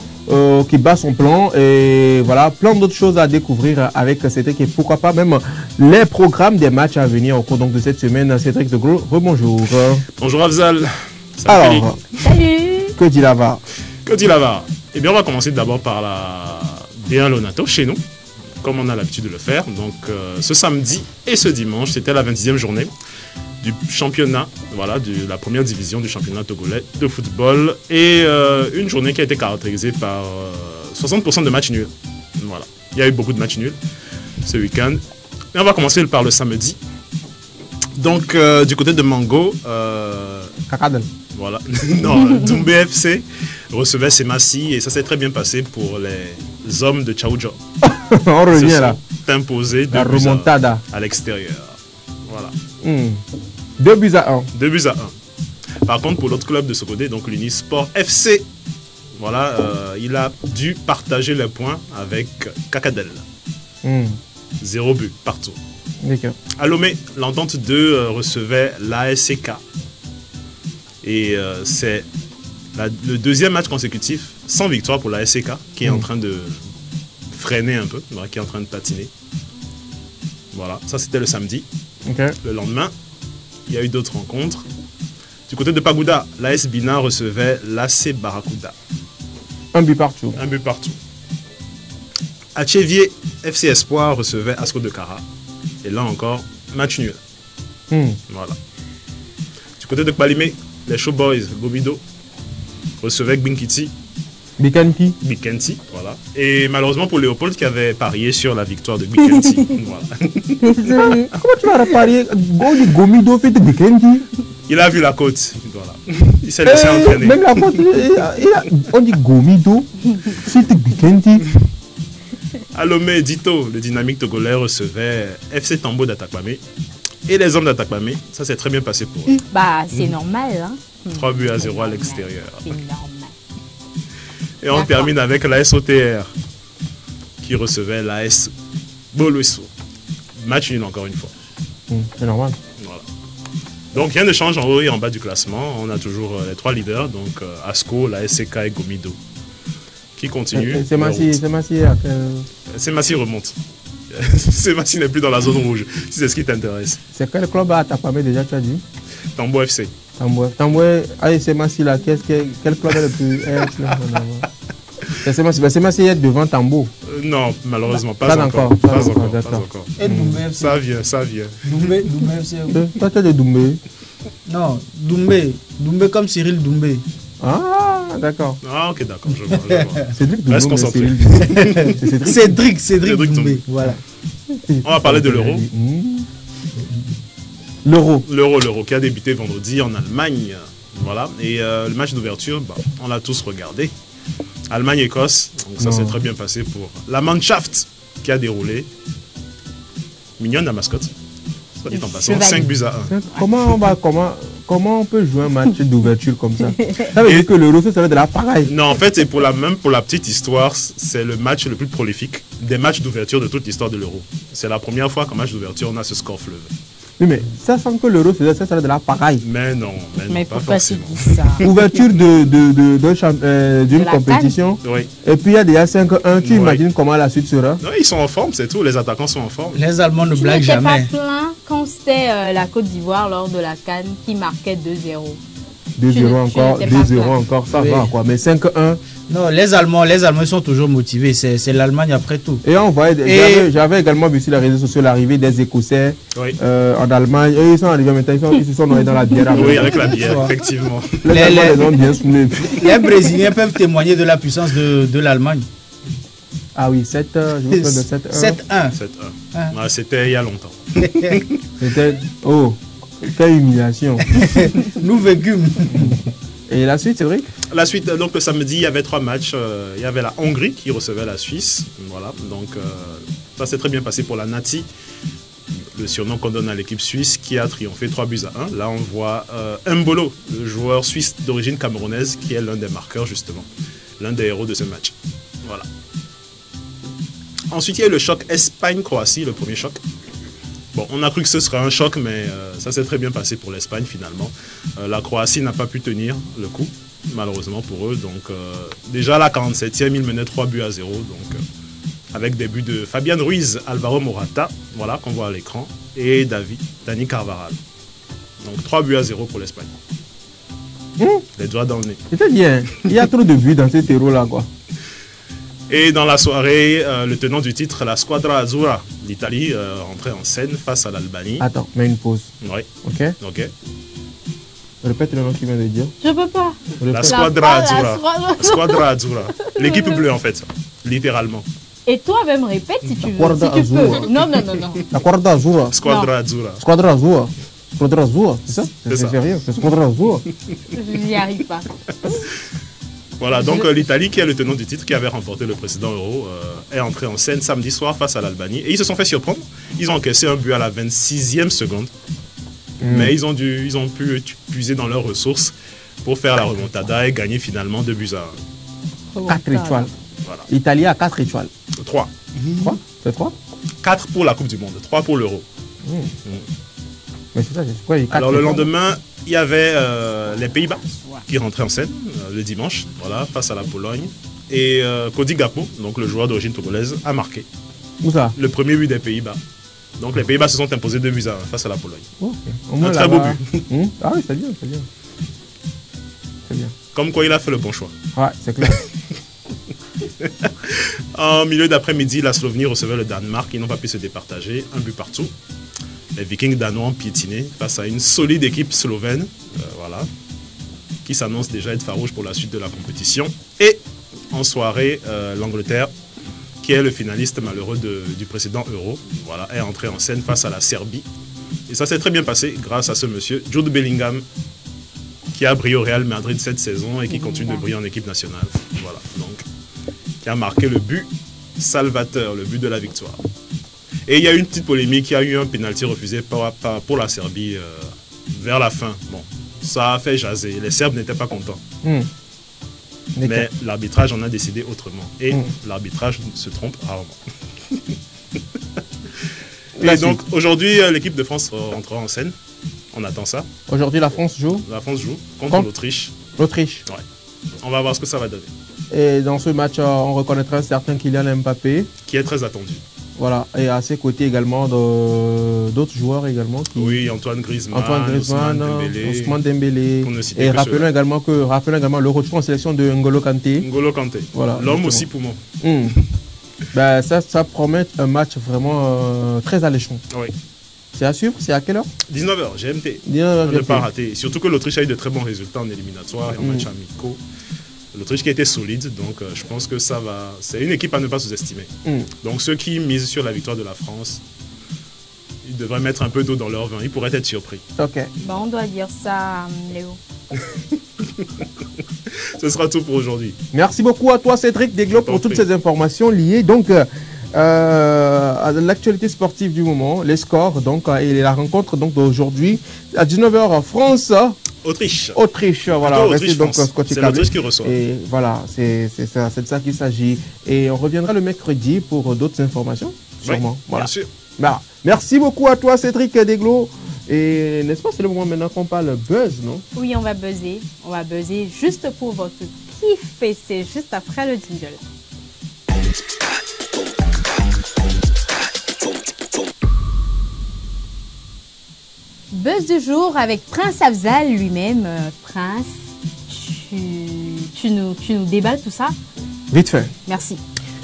qui bat son plan et voilà, plein d'autres choses à découvrir avec Cédric et pourquoi pas même les programmes des matchs à venir au cours donc de cette semaine. Cédric Desgloc, rebonjour. Bonjour Afzal. Alors, salut. Que dit Lava? Que dit Lava? Eh bien, on va commencer d'abord par la B1 Lonato chez nous, comme on a l'habitude de le faire. Donc, ce samedi et ce dimanche, c'était la 26e journée du championnat, voilà, de la première division du championnat togolais de football. Et une journée qui a été caractérisée par 60% de matchs nuls. Voilà, il y a eu beaucoup de matchs nuls ce week-end. Et on va commencer par le samedi. Donc, du côté de Mango, Kakadel. Voilà. Non, Doumbé FC recevait Semassi et ça s'est très bien passé pour les hommes de Tchaoudjo. On revient là. Imposé la remontada à l'extérieur. Voilà. 2 buts à 1. 2 buts à 1. Par contre, pour l'autre club de Sokodé, donc l'Unisport FC, voilà, il a dû partager les points avec Kakadel. 0 but partout. À Lomé, l'entente 2 recevait l'ASK. Et c'est le deuxième match consécutif sans victoire pour la SCK qui est en train de freiner un peu, qui est en train de patiner. Voilà, ça c'était le samedi. Le lendemain, il y a eu d'autres rencontres. Du côté de Pagoуда, l'AS Bina recevait l'AC Barracuda. 1 but partout. 1 but partout. À Tchévier, FC Espoir recevait Asco de Cara. Et là encore, match nul. Voilà. Du côté de Kbalimé, les Showboys Gobido recevaient Binkiti. Bikenti, voilà. Et malheureusement pour Léopold qui avait parié sur la victoire de Bikenti. Voilà. Comment tu vas parier Gomido fait Bikenti? Il a vu la côte. Voilà. Il s'est laissé entraîner. Même la côte, on dit Gomido fait Bikenti. À Lomé, Dito, le dynamique togolais recevait FC Tambo d'Atakpamé. Et les hommes d'Atakpamé, ça s'est très bien passé pour eux. Bah, c'est normal. Hein. 3 buts à 0 à l'extérieur. C'est normal. Et on termine avec l'AS OTR qui recevait l'AS Bolueso. Match nul encore une fois. C'est normal. Voilà. Donc rien ne change en haut et en bas du classement. On a toujours les 3 leaders, donc Asco, la SCK et Gomido, qui continuent. Semassi remonte. Semassi n'est plus dans la zone rouge, si c'est ce qui t'intéresse. C'est quel club à Atakpamé déjà, tu as dit? Tambo FC. Tamboué, allez, c'est Massi là, quel club est le plus. C'est Massi est devant Tambo. Non, malheureusement, pas encore. Et Doumbé FC. Ça vient. Doumbé FC. Toi, tu es de Doumbé. Non, Doumbé comme Cyril Doumbé. Ah, d'accord. Ah, ok, d'accord, je vois. Cédric Doumbé. Reste concentré. Cédric Doumbé. Voilà. On va parler de l'Euro. L'Euro qui a débuté vendredi en Allemagne. Voilà. Et le match d'ouverture, on l'a tous regardé. Allemagne-Écosse. Donc ça s'est très bien passé pour la Mannschaft qui a déroulé. Mignonne la mascotte. Soit dit en passant, 5-1. Comment on peut jouer un match d'ouverture comme ça? Ça veut dire que l'Euro, ça serait de la pareille. Non, en fait, et pour la petite histoire, c'est le match le plus prolifique des matchs d'ouverture de toute l'histoire de l'Euro. C'est la première fois qu'en match d'ouverture, on a ce score fleuve. Oui, mais ça sent que l'Euro, ça serait de la pareille. Mais non, pas forcément. Ouverture d'une compétition. Oui. Et puis il y a déjà 5-1. Tu imagines comment la suite sera? Oui, ils sont en forme, c'est tout. Les attaquants sont en forme. Les Allemands ne blaguent jamais. Tu n'étais pas plein quand c'était la Côte d'Ivoire lors de la CAN qui marquait 2-0. 2-0 encore, 2-0 encore, ça va quoi. Mais 5-1. Non, les Allemands ils sont toujours motivés. C'est l'Allemagne après tout. Et on voyait, j'avais également vu sur les réseaux sociaux l'arrivée des Écossais en Allemagne. Et ils sont arrivés maintenant, ils se sont noyés dans la bière. Oui, avec la bière, effectivement. Les Allemands les ont bien saoulés. Les Brésiliens peuvent témoigner de la puissance de l'Allemagne. Ah oui, 7-1, je me souviens de 7-1. 7-1. C'était il y a longtemps. C'était... Oh, quelle humiliation. Nous vécûmes. Et la suite, c'est vrai? La suite, donc le samedi, il y avait 3 matchs. Il y avait la Hongrie qui recevait la Suisse. Voilà, donc ça s'est très bien passé pour la Nati, le surnom qu'on donne à l'équipe suisse, qui a triomphé 3-1. Là, on voit Mbolo, le joueur suisse d'origine camerounaise, qui est l'un des marqueurs, justement, l'un des héros de ce match. Voilà. Ensuite, il y a eu le choc Espagne-Croatie, le premier choc. Bon, on a cru que ce serait un choc, mais ça s'est très bien passé pour l'Espagne finalement. La Croatie n'a pas pu tenir le coup, malheureusement pour eux. Donc déjà à la 47e, ils menaient 3-0. Donc avec des buts de Fabian Ruiz, Alvaro Morata, voilà qu'on voit à l'écran, et Dani Carvajal. Donc 3-0 pour l'Espagne. Les doigts dans le nez. C'est bien. Il y a trop de buts dans cet héros-là, quoi. Et dans la soirée, le tenant du titre, la Squadra Azzurra d'Italie, entrait en scène face à l'Albanie. Attends, mets une pause. Oui. Ok. Répète le nom que tu viens de dire. Je peux pas. La Squadra Azzurra. Squadra Azzurra. L'équipe bleue, en fait, littéralement. Et toi-même, répète si tu veux. Si tu peux. Non. La Squadra Azzurra. Squadra Azzurra. Squadra Azzurra. Squadra Azzurra, c'est ça? C'est ça. Sérieux, c'est Squadra Azzurra. Je n'y arrive pas. Voilà, donc l'Italie, qui est le tenant du titre, qui avait remporté le précédent Euro, est entré en scène samedi soir face à l'Albanie. Et ils se sont fait surprendre. Ils ont encaissé un but à la 26e seconde. Mais ils ont pu puiser dans leurs ressources pour faire la remontada et gagner finalement 2-1. 4 étoiles. Voilà. L'Italie a 4 étoiles. 3. 3? C'est 3? 4 pour la Coupe du Monde, 3 pour l'Euro. Mais c'est ça, c'est quoi les 4? Alors le lendemain, il y avait les Pays-Bas qui rentraient en scène le dimanche, voilà, face à la Pologne. Et Cody Gakpo, donc le joueur d'origine togolaise, a marqué. Où ça? Le premier but des Pays-Bas. Donc les Pays-Bas se sont imposés 2-1 face à la Pologne. Okay. Un très beau but. Ah oui, c'est bien, c'est bien. C'est bien. Comme quoi il a fait le bon choix. Ouais, c'est clair. En milieu d'après-midi, la Slovénie recevait le Danemark. Ils n'ont pas pu se départager. Un but partout. Les Vikings danois ont piétiné face à une solide équipe slovène. Voilà. Qui s'annonce déjà être farouche pour la suite de la compétition. Et en soirée, l'Angleterre, qui est le finaliste malheureux du précédent Euro, voilà, est entré en scène face à la Serbie. Et ça s'est très bien passé grâce à ce monsieur, Jude Bellingham, qui a brillé au Real Madrid cette saison et qui continue de briller en équipe nationale. Voilà, donc, qui a marqué le but salvateur, le but de la victoire. Et il y a eu une petite polémique, il y a eu un pénalty refusé pour la Serbie vers la fin. Bon, ça a fait jaser, les Serbes n'étaient pas contents. Mais l'arbitrage en a décidé autrement. Et l'arbitrage se trompe rarement. Et donc aujourd'hui, l'équipe de France rentrera en scène. On attend ça. Aujourd'hui, la France joue? La France joue contre l'Autriche. L'Autriche? Ouais. On va voir ce que ça va donner. Et dans ce match, on reconnaîtra un certain Kylian Mbappé. Qui est très attendu. Voilà, et à ses côtés également d'autres joueurs également. Oui, Antoine Griezmann, Ousmane Dembélé. Et rappelons également le retour en sélection de N'Golo Kanté. N'Golo Kanté, voilà, l'homme aussi poumon. Ben, ça promet un match vraiment très alléchant. Oui. C'est à suivre, c'est à quelle heure? 19h, GMT. 19h, ne pas rater. Surtout que l'Autriche a eu de très bons résultats en éliminatoire et en match amicaux. L'Autriche qui a été solide, donc je pense que ça va. C'est une équipe à ne pas sous-estimer. Donc ceux qui misent sur la victoire de la France, ils devraient mettre un peu d'eau dans leur vin. Ils pourraient être surpris. Ok. Bon, on doit dire ça, Léo. Ce sera tout pour aujourd'hui. Merci beaucoup à toi, Cédric Deglo, pour toutes ces informations liées donc à l'actualité sportive du moment, les scores donc et la rencontre donc d'aujourd'hui à 19h France. Autriche, voilà. C'est l'Autriche qui reçoit. Et voilà, c'est de ça qu'il s'agit. Et on reviendra le mercredi pour d'autres informations, sûrement. Oui, voilà. Bien sûr. Bah, merci beaucoup à toi, Cédric Deglo. Et n'est-ce pas, c'est le moment maintenant qu'on parle buzz, non? Oui, on va buzzer. On va buzzer juste pour votre kiff. Et c'est juste après le jingle. Buzz du jour avec Prince Afzal lui-même. Prince, tu nous déballes tout ça? Vite fait. Merci.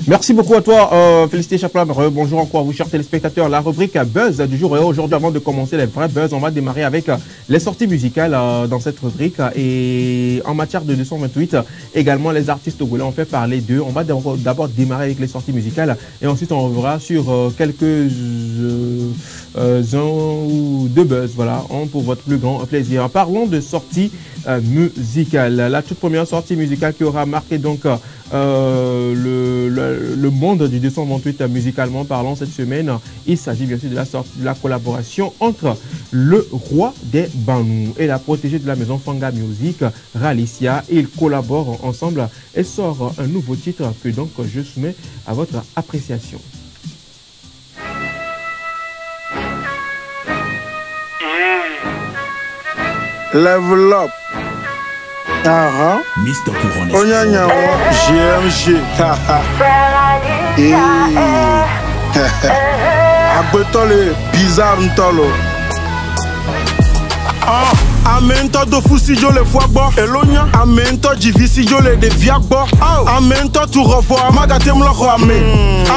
Merci beaucoup à toi, Félicité Chaplan. Bonjour encore à vous, chers téléspectateurs. La rubrique Buzz du jour. Et aujourd'hui, avant de commencer les vrais buzz, on va démarrer avec les sorties musicales dans cette rubrique. Et en matière de 228, également, les artistes togolais, on fait parler d'eux. On va d'abord démarrer avec les sorties musicales. Et ensuite, on reviendra sur quelques un ou deux buzz. Voilà, pour votre plus grand plaisir. Parlons de sorties musicales. La toute première sortie musicale qui aura marqué donc le monde du 228 musicalement parlant cette semaine, il s'agit bien sûr de la sortie de la collaboration entre le roi des Banous et la protégée de la maison Fanga Music, Ralicia. Ils collaborent ensemble et sortent un nouveau titre que donc je soumets à votre appréciation. Level up. Mr. Couronne. Onyanya GMG. Agbetole bizarre ntolo. Amento do fusi jo le fois bo Elonia Amento divisi jo le devia bo Amento tu revois Magate mloko ame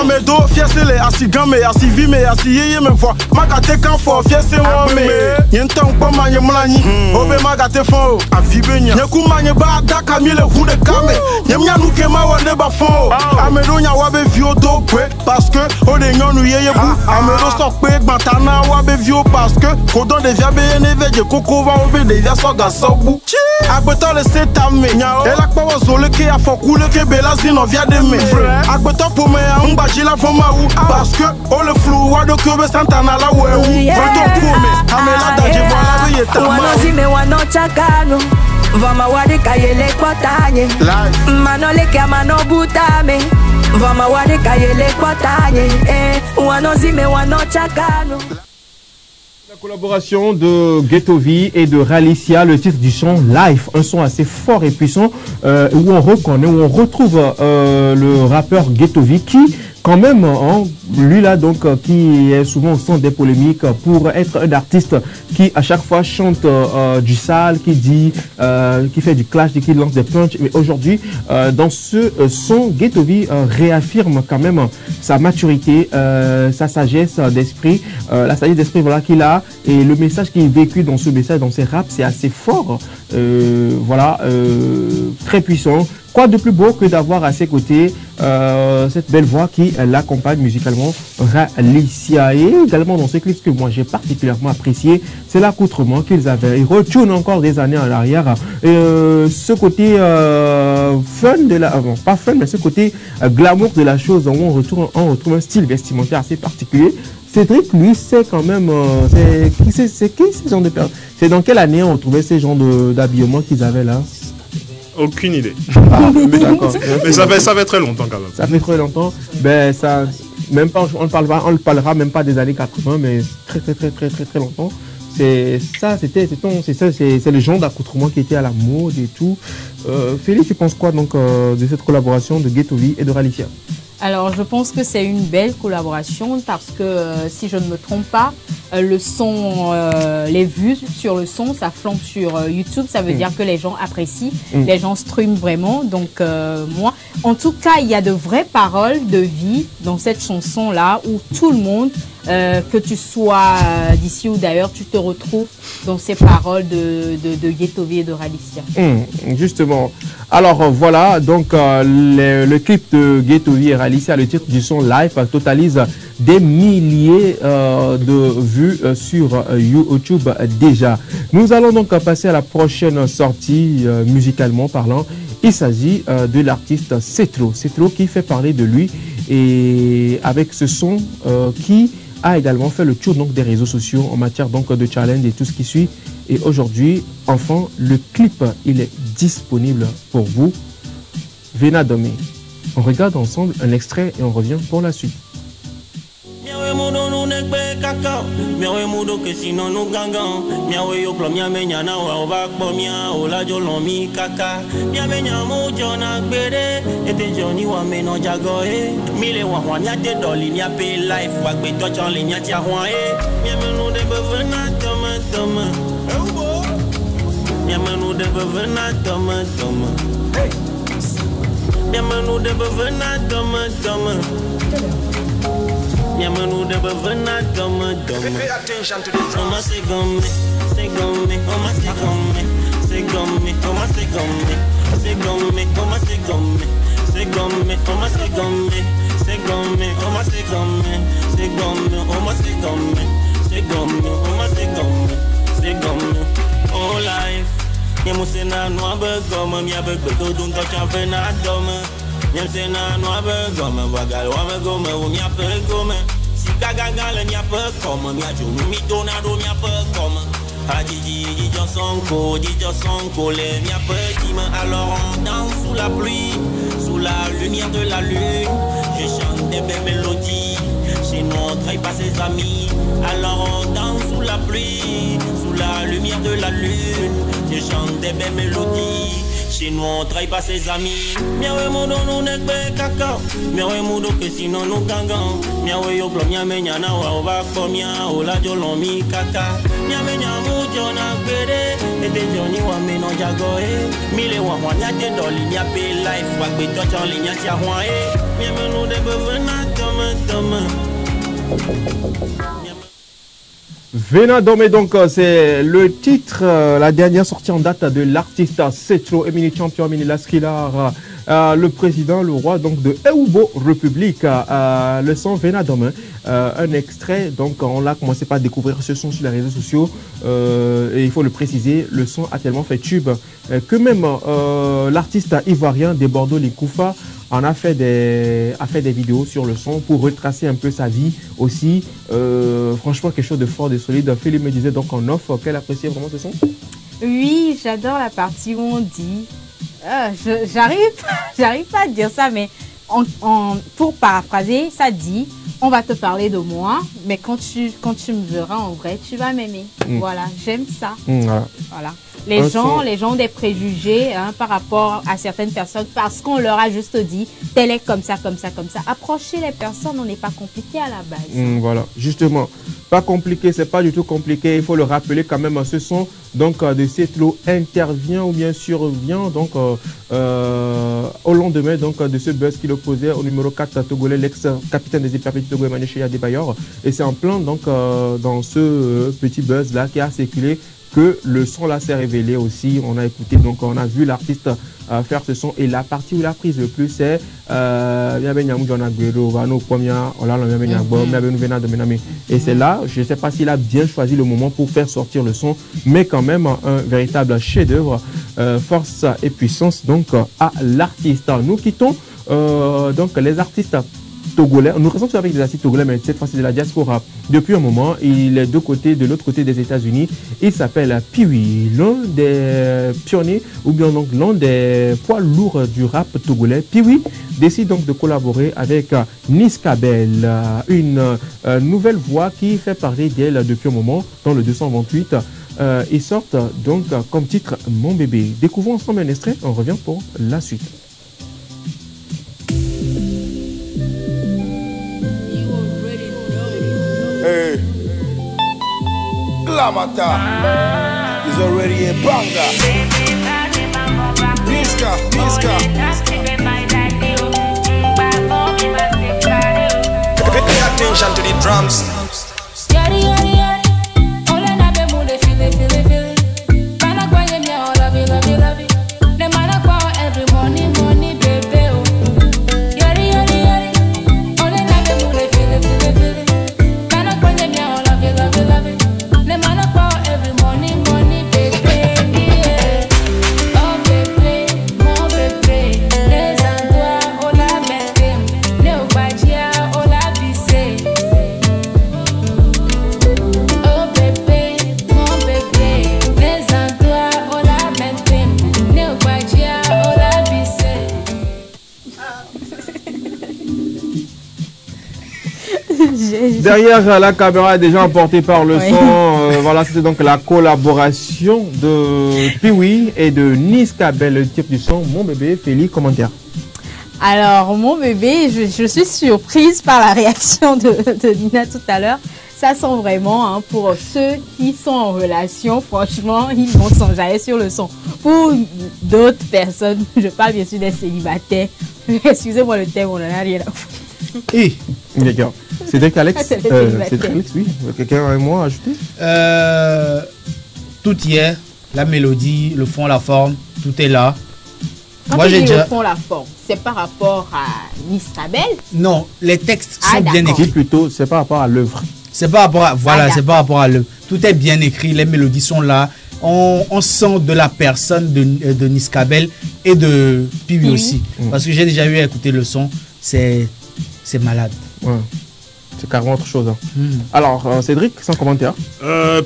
Amedo fiese le asigame Asivime asiyeye me fois Magate kan fo fiese wame Yenta unpa manye mlani Obe magate fon Avibe nya Nyeku manye ba daka mi le hude kame Nyemnya nuke ma wane ba fon Amedo nya wabe vio do kwe Parce que ode nyonu yeye bu Amedo sok pe gbantana wabe vio Parce que Kodon devia beye neveje Koko va obe devia soga sobu Agbeto le setame Ela kwa wazole ke afoku le ke bela zino via de me Agbeto pome a umbaji la foma ou Parce que o le flou wado kyobe santana la we ou Vrento kome Amela daje voila be yetama Wano zime wano chakano Vama wade kayele kwatanye Mano leke mano butame Vama wade kayele kwatanye Wano zime wano chakano. La collaboration de Ghetto V et de Ralicia, le titre du son Life, un son assez fort et puissant où on reconnaît, où on retrouve le rappeur Ghetto V qui quand même, lui là donc qui est souvent au centre des polémiques pour être un artiste qui à chaque fois chante du sale, qui dit, qui fait du clash, qui lance des punchs. Mais aujourd'hui, dans ce son, Ghetto V réaffirme quand même sa maturité, sa sagesse d'esprit, la sagesse d'esprit voilà qu'il a et le message qu'il véhicule dans ce message, dans ses raps, c'est assez fort, voilà, très puissant. Quoi de plus beau que d'avoir à ses côtés cette belle voix qui l'accompagne musicalement, Ralicia. Et également dans ce clip, ce que moi j'ai particulièrement apprécié, c'est l'accoutrement qu'ils avaient. Ils retournent encore des années en arrière. Ce côté fun de la... bon, pas fun, mais ce côté glamour de la chose, où on retrouve un style vestimentaire assez particulier. Cédric, lui, c'est quand même... c'est qui ce genre de personne? C'est dans quelle année on trouvait ces genres d'habillement qu'ils avaient là? Aucune idée. Ah, mais ça fait très longtemps quand même. Ça fait très longtemps. Ben, ça, même pas, on ne parlera même pas des années 80, mais très longtemps. C'est ça, c'est le genre d'accoutrement qui était à la mode et tout. Félix, tu penses quoi donc de cette collaboration de Ghetto V et de Ralicia? Alors, je pense que c'est une belle collaboration parce que, si je ne me trompe pas, le son, les vues sur le son, ça flambe sur YouTube. Ça veut dire que les gens apprécient, les gens streament vraiment. Donc, moi, en tout cas, il y a de vraies paroles de vie dans cette chanson-là où tout le monde, que tu sois d'ici ou d'ailleurs, tu te retrouves dans ces paroles de Ghettovi et de Ralicia. Justement. Alors voilà, donc le clip de Ghettovi et Ralicia, le titre du son Live, totalise des milliers de vues sur YouTube déjà. Nous allons donc passer à la prochaine sortie musicalement parlant. Il s'agit de l'artiste Cetro. Cetro qui fait parler de lui et avec ce son qui a également fait le tour donc des réseaux sociaux en matière donc de challenge et tout ce qui suit. Et aujourd'hui, enfin, le clip, il est disponible pour vous. Vena Dome. On regarde ensemble un extrait et on revient pour la suite. Miawe mudo que sinon nous gangans. Miawe yo plom ya menya na wa va pomia ola jolon mi kaka. Mia menya mo jona gbere ete joni wa meno jago e. Mile wa nya te doli nya pay life wa gbe to chan le nya ti ahwan e. Mia menu de bevena toma toma. Mia menu de bevena toma toma. Mia menu de bevena toma toma. Yamanu de bavana dama dama. Pay attention to this. Oma say gummy, oma say gummy, say gummy, oma say gummy, say gummy, oma say gummy, say gummy, oma say gummy, say gummy, oma say gummy, say gummy, oma say gummy, say gummy, oma say gummy, say gummy. Oh life, yamu say na no abegoma, mi abegbedo dun touch and na dama. Yem say na no abegoma, wagal wamegoma, mi abegoma. Si kagaga le mi abegoma, mi ajunu mi donado mi abegoma. Adiji sonko le mi abegima. Alors on danse sous la pluie, sous la lumière de la lune. Je chante des belles mélodies, chez nous on traite pas ses amis. Alors on danse sous la pluie, sous la lumière de la lune. Je chante des belles mélodies. Chez nous on traite pas ses amis. Miawe mudo no nekbe kaka. Miawe mudo que sinon nous gangan. Miawe yo glom menya na wa va pomia ola jolon mi kaka. Mia menya mu jona gbere ete joni wa meno jago e. Mile wa nya te doli nya pay life wa gbe to chan le nya ti ahwan e. Mia menu de bevena toma toma. Vena Dome, donc c'est le titre, la dernière sortie en date de l'artiste Cetro, Emini Champion, Emini Laskilar, le président, le roi donc de Eubo République, le son Vena Dome, un extrait, donc on l'a commencé par découvrir ce son sur les réseaux sociaux, et il faut le préciser, le son a tellement fait tube que même l'artiste ivoirien de Bordeaux, Likoufa, on a fait des vidéos sur le son pour retracer un peu sa vie aussi. Franchement, quelque chose de fort, de solide. Philippe me disait donc en off qu'elle appréciait vraiment ce son. Oui, j'adore la partie où on dit... j'arrive pas à dire ça, mais pour paraphraser, ça dit... On va te parler de moi, mais quand tu me verras en vrai, tu vas m'aimer. Voilà, j'aime ça. Voilà. Les gens ont des préjugés par rapport à certaines personnes parce qu'on leur a juste dit tel est comme ça, comme ça, comme ça. Approcher les personnes, on n'est pas compliqué à la base. Voilà, justement, pas compliqué, c'est pas du tout compliqué. Il faut le rappeler quand même. Ce son donc de Cetro intervient ou bien survient donc au lendemain donc de ce buzz qu'il opposait au numéro 4 togolais, l'ex-capitaine des Hyperpédies Togo Emmanuel Cheya Debayor. Et c'est en plein donc dans ce petit buzz là qui a circulé que le son là s'est révélé aussi. On a écouté, donc on a vu l'artiste faire ce son et la partie où il a prise le plus c'est et c'est là, je ne sais pas s'il a bien choisi le moment pour faire sortir le son, mais quand même un véritable chef-d'œuvre, force et puissance donc à l'artiste. Nous quittons donc les artistes togolais. Nous restons avec des artistes togolais, mais cette fois-ci de la diaspora. Depuis un moment, il est de l'autre côté des États-Unis. Il s'appelle Piwi, l'un des pionniers ou bien donc l'un des poids lourds du rap togolais. Piwi décide donc de collaborer avec Niskabel, une nouvelle voix qui fait parler d'elle depuis un moment dans le 228. Ils sortent donc comme titre Mon bébé. Découvrons ensemble un extrait. On revient pour la suite. Lamata is already a banger. Niska, Niska. Pay attention to the drums. Yari, yari, yari. Ole na be mu de feel it, feel it, feel it. Mana kwa ye mi a love it, love it, love it. Ne mana kwa every morning, morning, baby. Oh. Yari, yari, yari. Ole na be mu de feel it, feel it, feel it. Mana kwa ye mi a love it, love it, love it. Ne mana kwa every morning, morning, baby. Yeah. Oh baby, mon baby. Les endroits où la mente, ne obajia où la bise. Oh bébé, mon bébé, les endroits où la mente, ne obajia où la bise. Derrière la caméra déjà emportée par le Oui. son, voilà, c'était donc la collaboration de Piwi et de Niska Bell, le type du son. Mon bébé, Félix, commentaire. Alors, mon bébé, je suis surprise par la réaction de Nina tout à l'heure. Ça sent vraiment, hein, pour ceux qui sont en relation, franchement, ils vont s'enjailler sur le son. Pour d'autres personnes, je parle bien sûr des célibataires. Excusez-moi le terme, on en a rien à foutre. Et, d'accord. Cédric Alex, C'est les célibataires. Cédric Alex, oui. Quelqu'un avec moi à ajouter? Tout y est, la mélodie, le fond, la forme, tout est là. Quand Moi, tu j'ai dis déjà... le fond, la forme, c'est par rapport à Niska Bell? Non, les textes Ah, sont bien d'accord. écrits. Plutôt, c'est par rapport à l'œuvre. C'est par rapport à, voilà, Ah, c'est par rapport à l'œuvre. Tout est bien écrit, les mélodies sont là. On sent de la personne de Niska Bell et de Piwi aussi. Parce que j'ai déjà eu à écouter le son, c'est malade. Ouais. C'est carrément autre chose. Hein. Alors, Cédric, sans commentaire.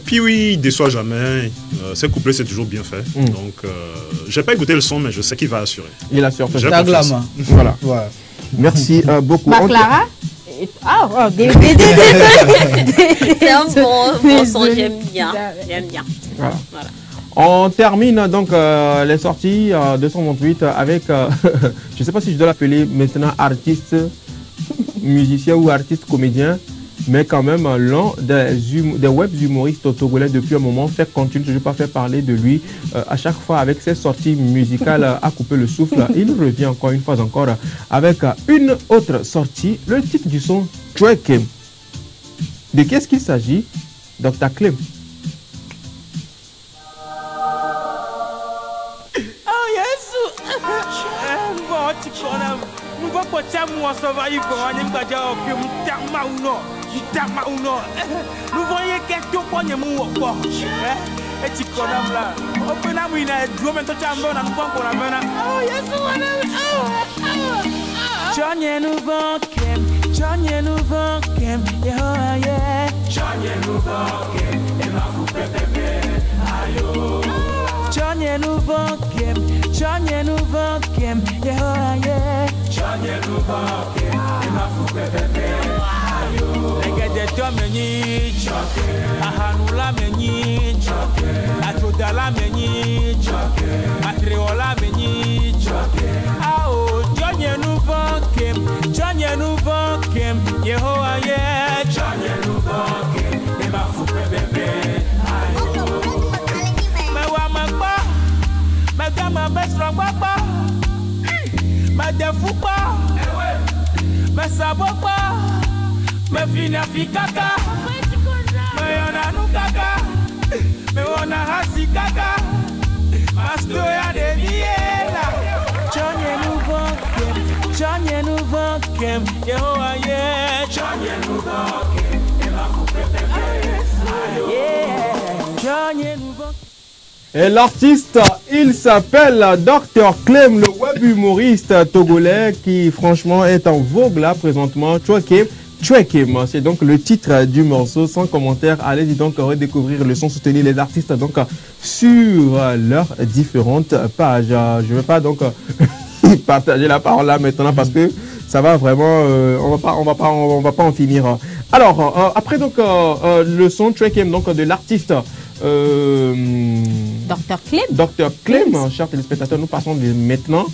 Piwi déçoit jamais. Ses couplets, c'est toujours bien fait. Donc, j'ai pas écouté le son, mais je sais qu'il va assurer. Il assure. J'ai La confiance. glamour. Voilà. Merci beaucoup. Clara? Ah, oh, C'est un bon son, j'aime bien. J'aime bien. Voilà. On termine donc les sorties 228 avec, je ne sais pas si je dois l'appeler maintenant artiste, musicien ou artiste comédien, mais quand même l'un des web humoristes togolais depuis un moment continue toujours pas faire parler de lui à chaque fois avec ses sorties musicales à couper le souffle. Il revient encore une fois encore avec une autre sortie, le titre du son Track. De qu'est-ce qu'il s'agit? Dr. Clem. Et l'artiste, il s'appelle Dr. Clem, le web humoriste togolais qui franchement est en vogue là présentement. Trakem, c'est donc le titre du morceau. Sans commentaire, allez-y donc redécouvrir le son, soutenir les artistes donc sur leurs différentes pages. Je ne vais pas donc partager la parole là maintenant parce que ça va vraiment, on va pas en finir. Alors après donc le son Trakem donc de l'artiste. Dr. Clem. Dr. Clem, chers téléspectateurs, nous passons maintenant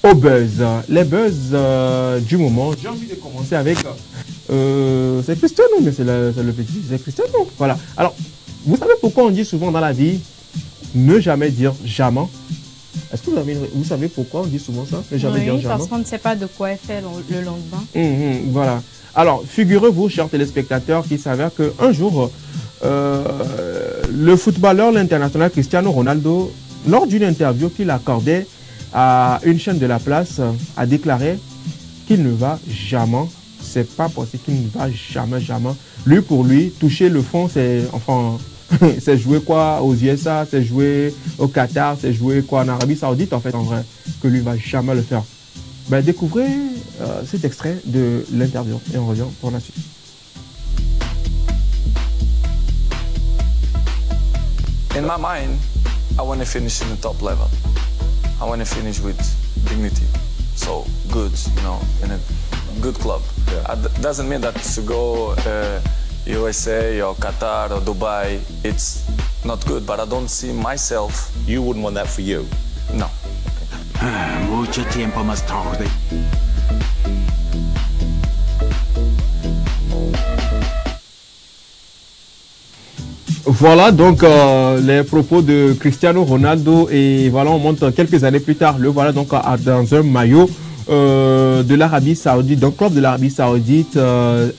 au buzz. Les buzz du moment. J'ai envie de commencer avec. C'est Cristiano, mais c'est le petit. C'est Cristiano. Voilà. Alors, Vous savez pourquoi on dit souvent dans la vie ne jamais dire jamais? Est-ce que vous savez pourquoi on dit souvent ça? Ne jamais dire jamais. Parce qu'on ne sait pas de quoi est fait le lendemain. Voilà. Alors, figurez-vous, chers téléspectateurs, qu'il s'avère qu'un jour, le footballeur international Cristiano Ronaldo, lors d'une interview qu'il accordait à une chaîne de la place, a déclaré qu'il ne va jamais, c'est pas possible, qu'il ne va jamais, lui pour lui, toucher le fond, c'est enfin, c'est jouer quoi aux USA, c'est jouer au Qatar, c'est jouer quoi en Arabie Saoudite en fait, en vrai, que lui ne va jamais le faire. Ben, découvrez cet extrait de l'interview et on revient pour la suite. In my mind, I want to finish in the top level. I want to finish with dignity. So good, you know, in a good club. Doesn't mean that to go USA or Qatar or Dubai, it's not good, but I don't see myself. You wouldn't want that for you? No. Mucho tiempo más tarde. Voilà donc les propos de Cristiano Ronaldo et voilà on monte quelques années plus tard, le voilà donc dans un maillot de l'Arabie Saoudite, d'un club de l'Arabie Saoudite,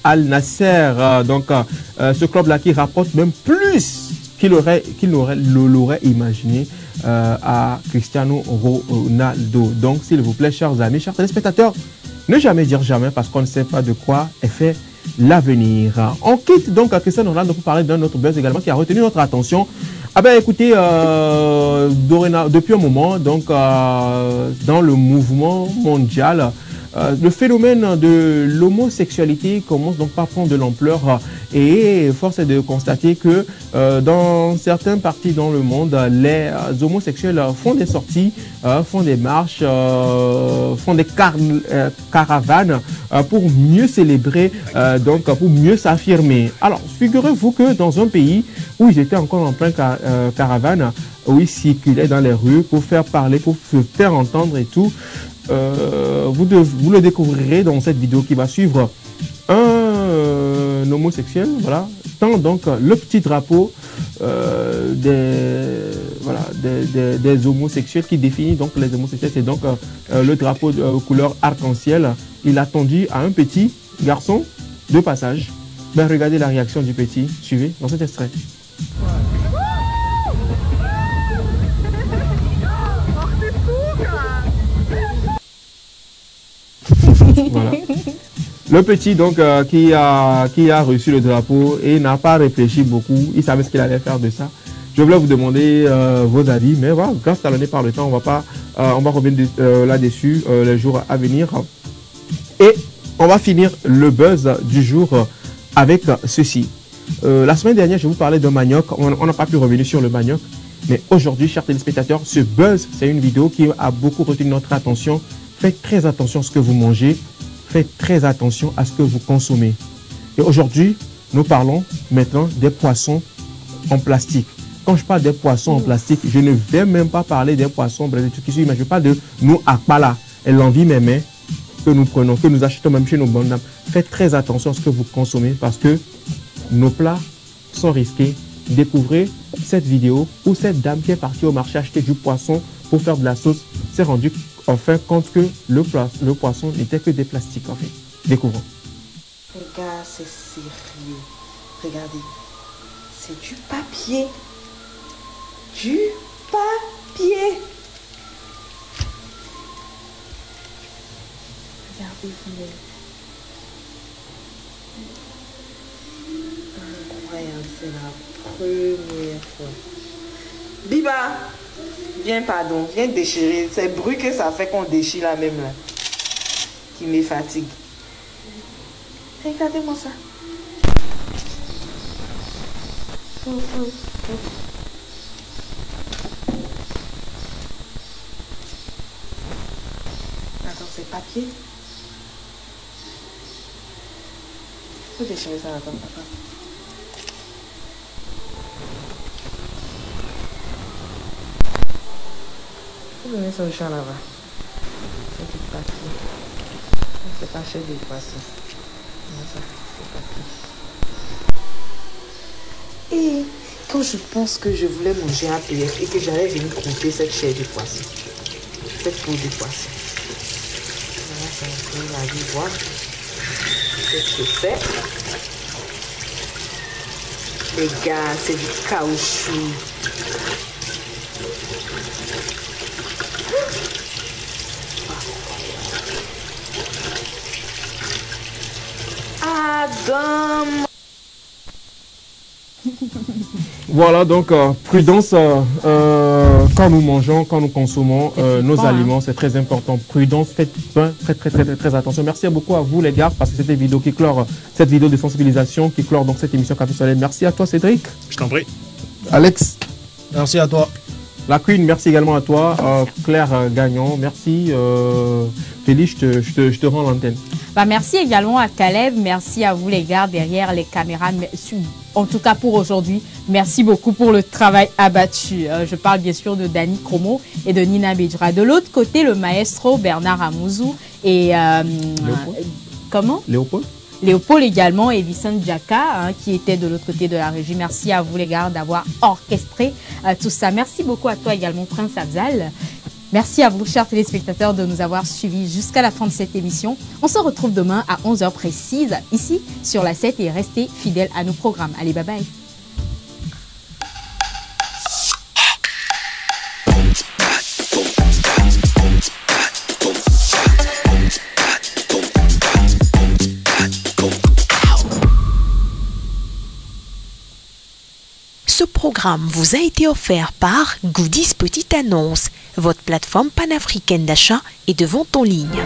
Al Nasser, donc ce club là qui rapporte même plus qu'il l'aurait imaginé à Cristiano Ronaldo. Donc s'il vous plaît chers amis, chers téléspectateurs, ne jamais dire jamais parce qu'on ne sait pas de quoi est fait l'avenir. On quitte donc Cristiano Ronaldo pour parler d'un autre buzz également qui a retenu notre attention. Ah ben écoutez, depuis un moment, donc dans le mouvement mondial, le phénomène de l'homosexualité commence donc par prendre de l'ampleur et force est de constater que dans certaines parties dans le monde, les homosexuels font des sorties, font des marches, font des caravanes pour mieux célébrer, donc pour mieux s'affirmer. Alors, figurez-vous que dans un pays où ils étaient encore en plein caravane, où ils circulaient dans les rues pour faire parler, pour se faire entendre et tout, vous le découvrirez dans cette vidéo qui va suivre. Un homosexuel, voilà, tend donc le petit drapeau des homosexuels qui définit donc les homosexuels. C'est donc le drapeau de couleur arc-en-ciel. Il a tendu à un petit garçon de passage. Ben, regardez la réaction du petit. Suivez dans cet extrait. Voilà. Le petit donc qui a reçu le drapeau et n'a pas réfléchi beaucoup, il savait ce qu'il allait faire de ça. Je voulais vous demander vos avis, mais voilà, grâce talonné par le temps, on va revenir là-dessus les jours à venir. Et on va finir le buzz du jour avec ceci. La semaine dernière, je vous parlais d'un manioc, on n'a pas pu revenir sur le manioc, mais aujourd'hui, chers téléspectateurs, ce buzz, c'est une vidéo qui a beaucoup retenu notre attention. Faites très attention à ce que vous mangez. Faites très attention à ce que vous consommez. Et aujourd'hui, nous parlons maintenant des poissons en plastique. Quand je parle des poissons en plastique, je ne vais même pas parler des poissons, mais je parle de nous akpala et l'envie mémé que nous prenons, que nous achetons même chez nos bonnes dames. Faites très attention à ce que vous consommez parce que nos plats sont risqués. Découvrez cette vidéo où cette dame qui est partie au marché acheter du poisson pour faire de la sauce s'est rendue enfin compte que le poisson n'était que des plastiques en fait. Découvrons. Les gars, c'est sérieux. Regardez. C'est du papier. Du papier. Regardez-vous. Incroyable, c'est la première fois. Biba, viens, pardon, viens déchirer. C'est le bruit que ça fait qu'on déchire là même là. Qui me fatigue. Regardez-moi ça. Attends, c'est papier. Faut déchirer ça, attends, papa. Faut donner ça au chat là-bas. C'est du papier. C'est pas cher des poissons. Ça, c'est papier. Et Quand je pense que je voulais manger un PF et que j'allais venir couper cette chair de poisson, cette peau de poisson. Voilà, c'est un peu la vie, voir. Qu'est-ce que c'est? Les gars, c'est du caoutchouc. Adam. Voilà, donc prudence quand nous mangeons, quand nous consommons nos aliments, c'est très important. Prudence, faites très attention. Merci beaucoup à vous les gars, parce que c'était une vidéo qui clore, cette vidéo de sensibilisation qui clore donc cette émission Café Soleil. Merci à toi Cédric. Je t'en prie. Alex. Merci à toi. La Queen, merci également à toi. Claire Gagnon, merci. Félix, je te rends l'antenne. Bah, merci également à Caleb, merci à vous les gars derrière les caméras, en tout cas pour aujourd'hui, merci beaucoup pour le travail abattu. Je parle bien sûr de Dani Kromo et de Nina Bidjra. De l'autre côté, le maestro Bernard Amouzou et... comment Léopold également et Vicente Djaka qui était de l'autre côté de la régie. Merci à vous les gars d'avoir orchestré tout ça. Merci beaucoup à toi également Prince Afzal. Merci à vous, chers téléspectateurs, de nous avoir suivis jusqu'à la fin de cette émission. On se retrouve demain à 11h précise, ici, sur la 7, et restez fidèles à nos programmes. Allez, bye bye. Ce programme vous a été offert par Goodies Petite Annonce, votre plateforme panafricaine d'achat et de vente en ligne.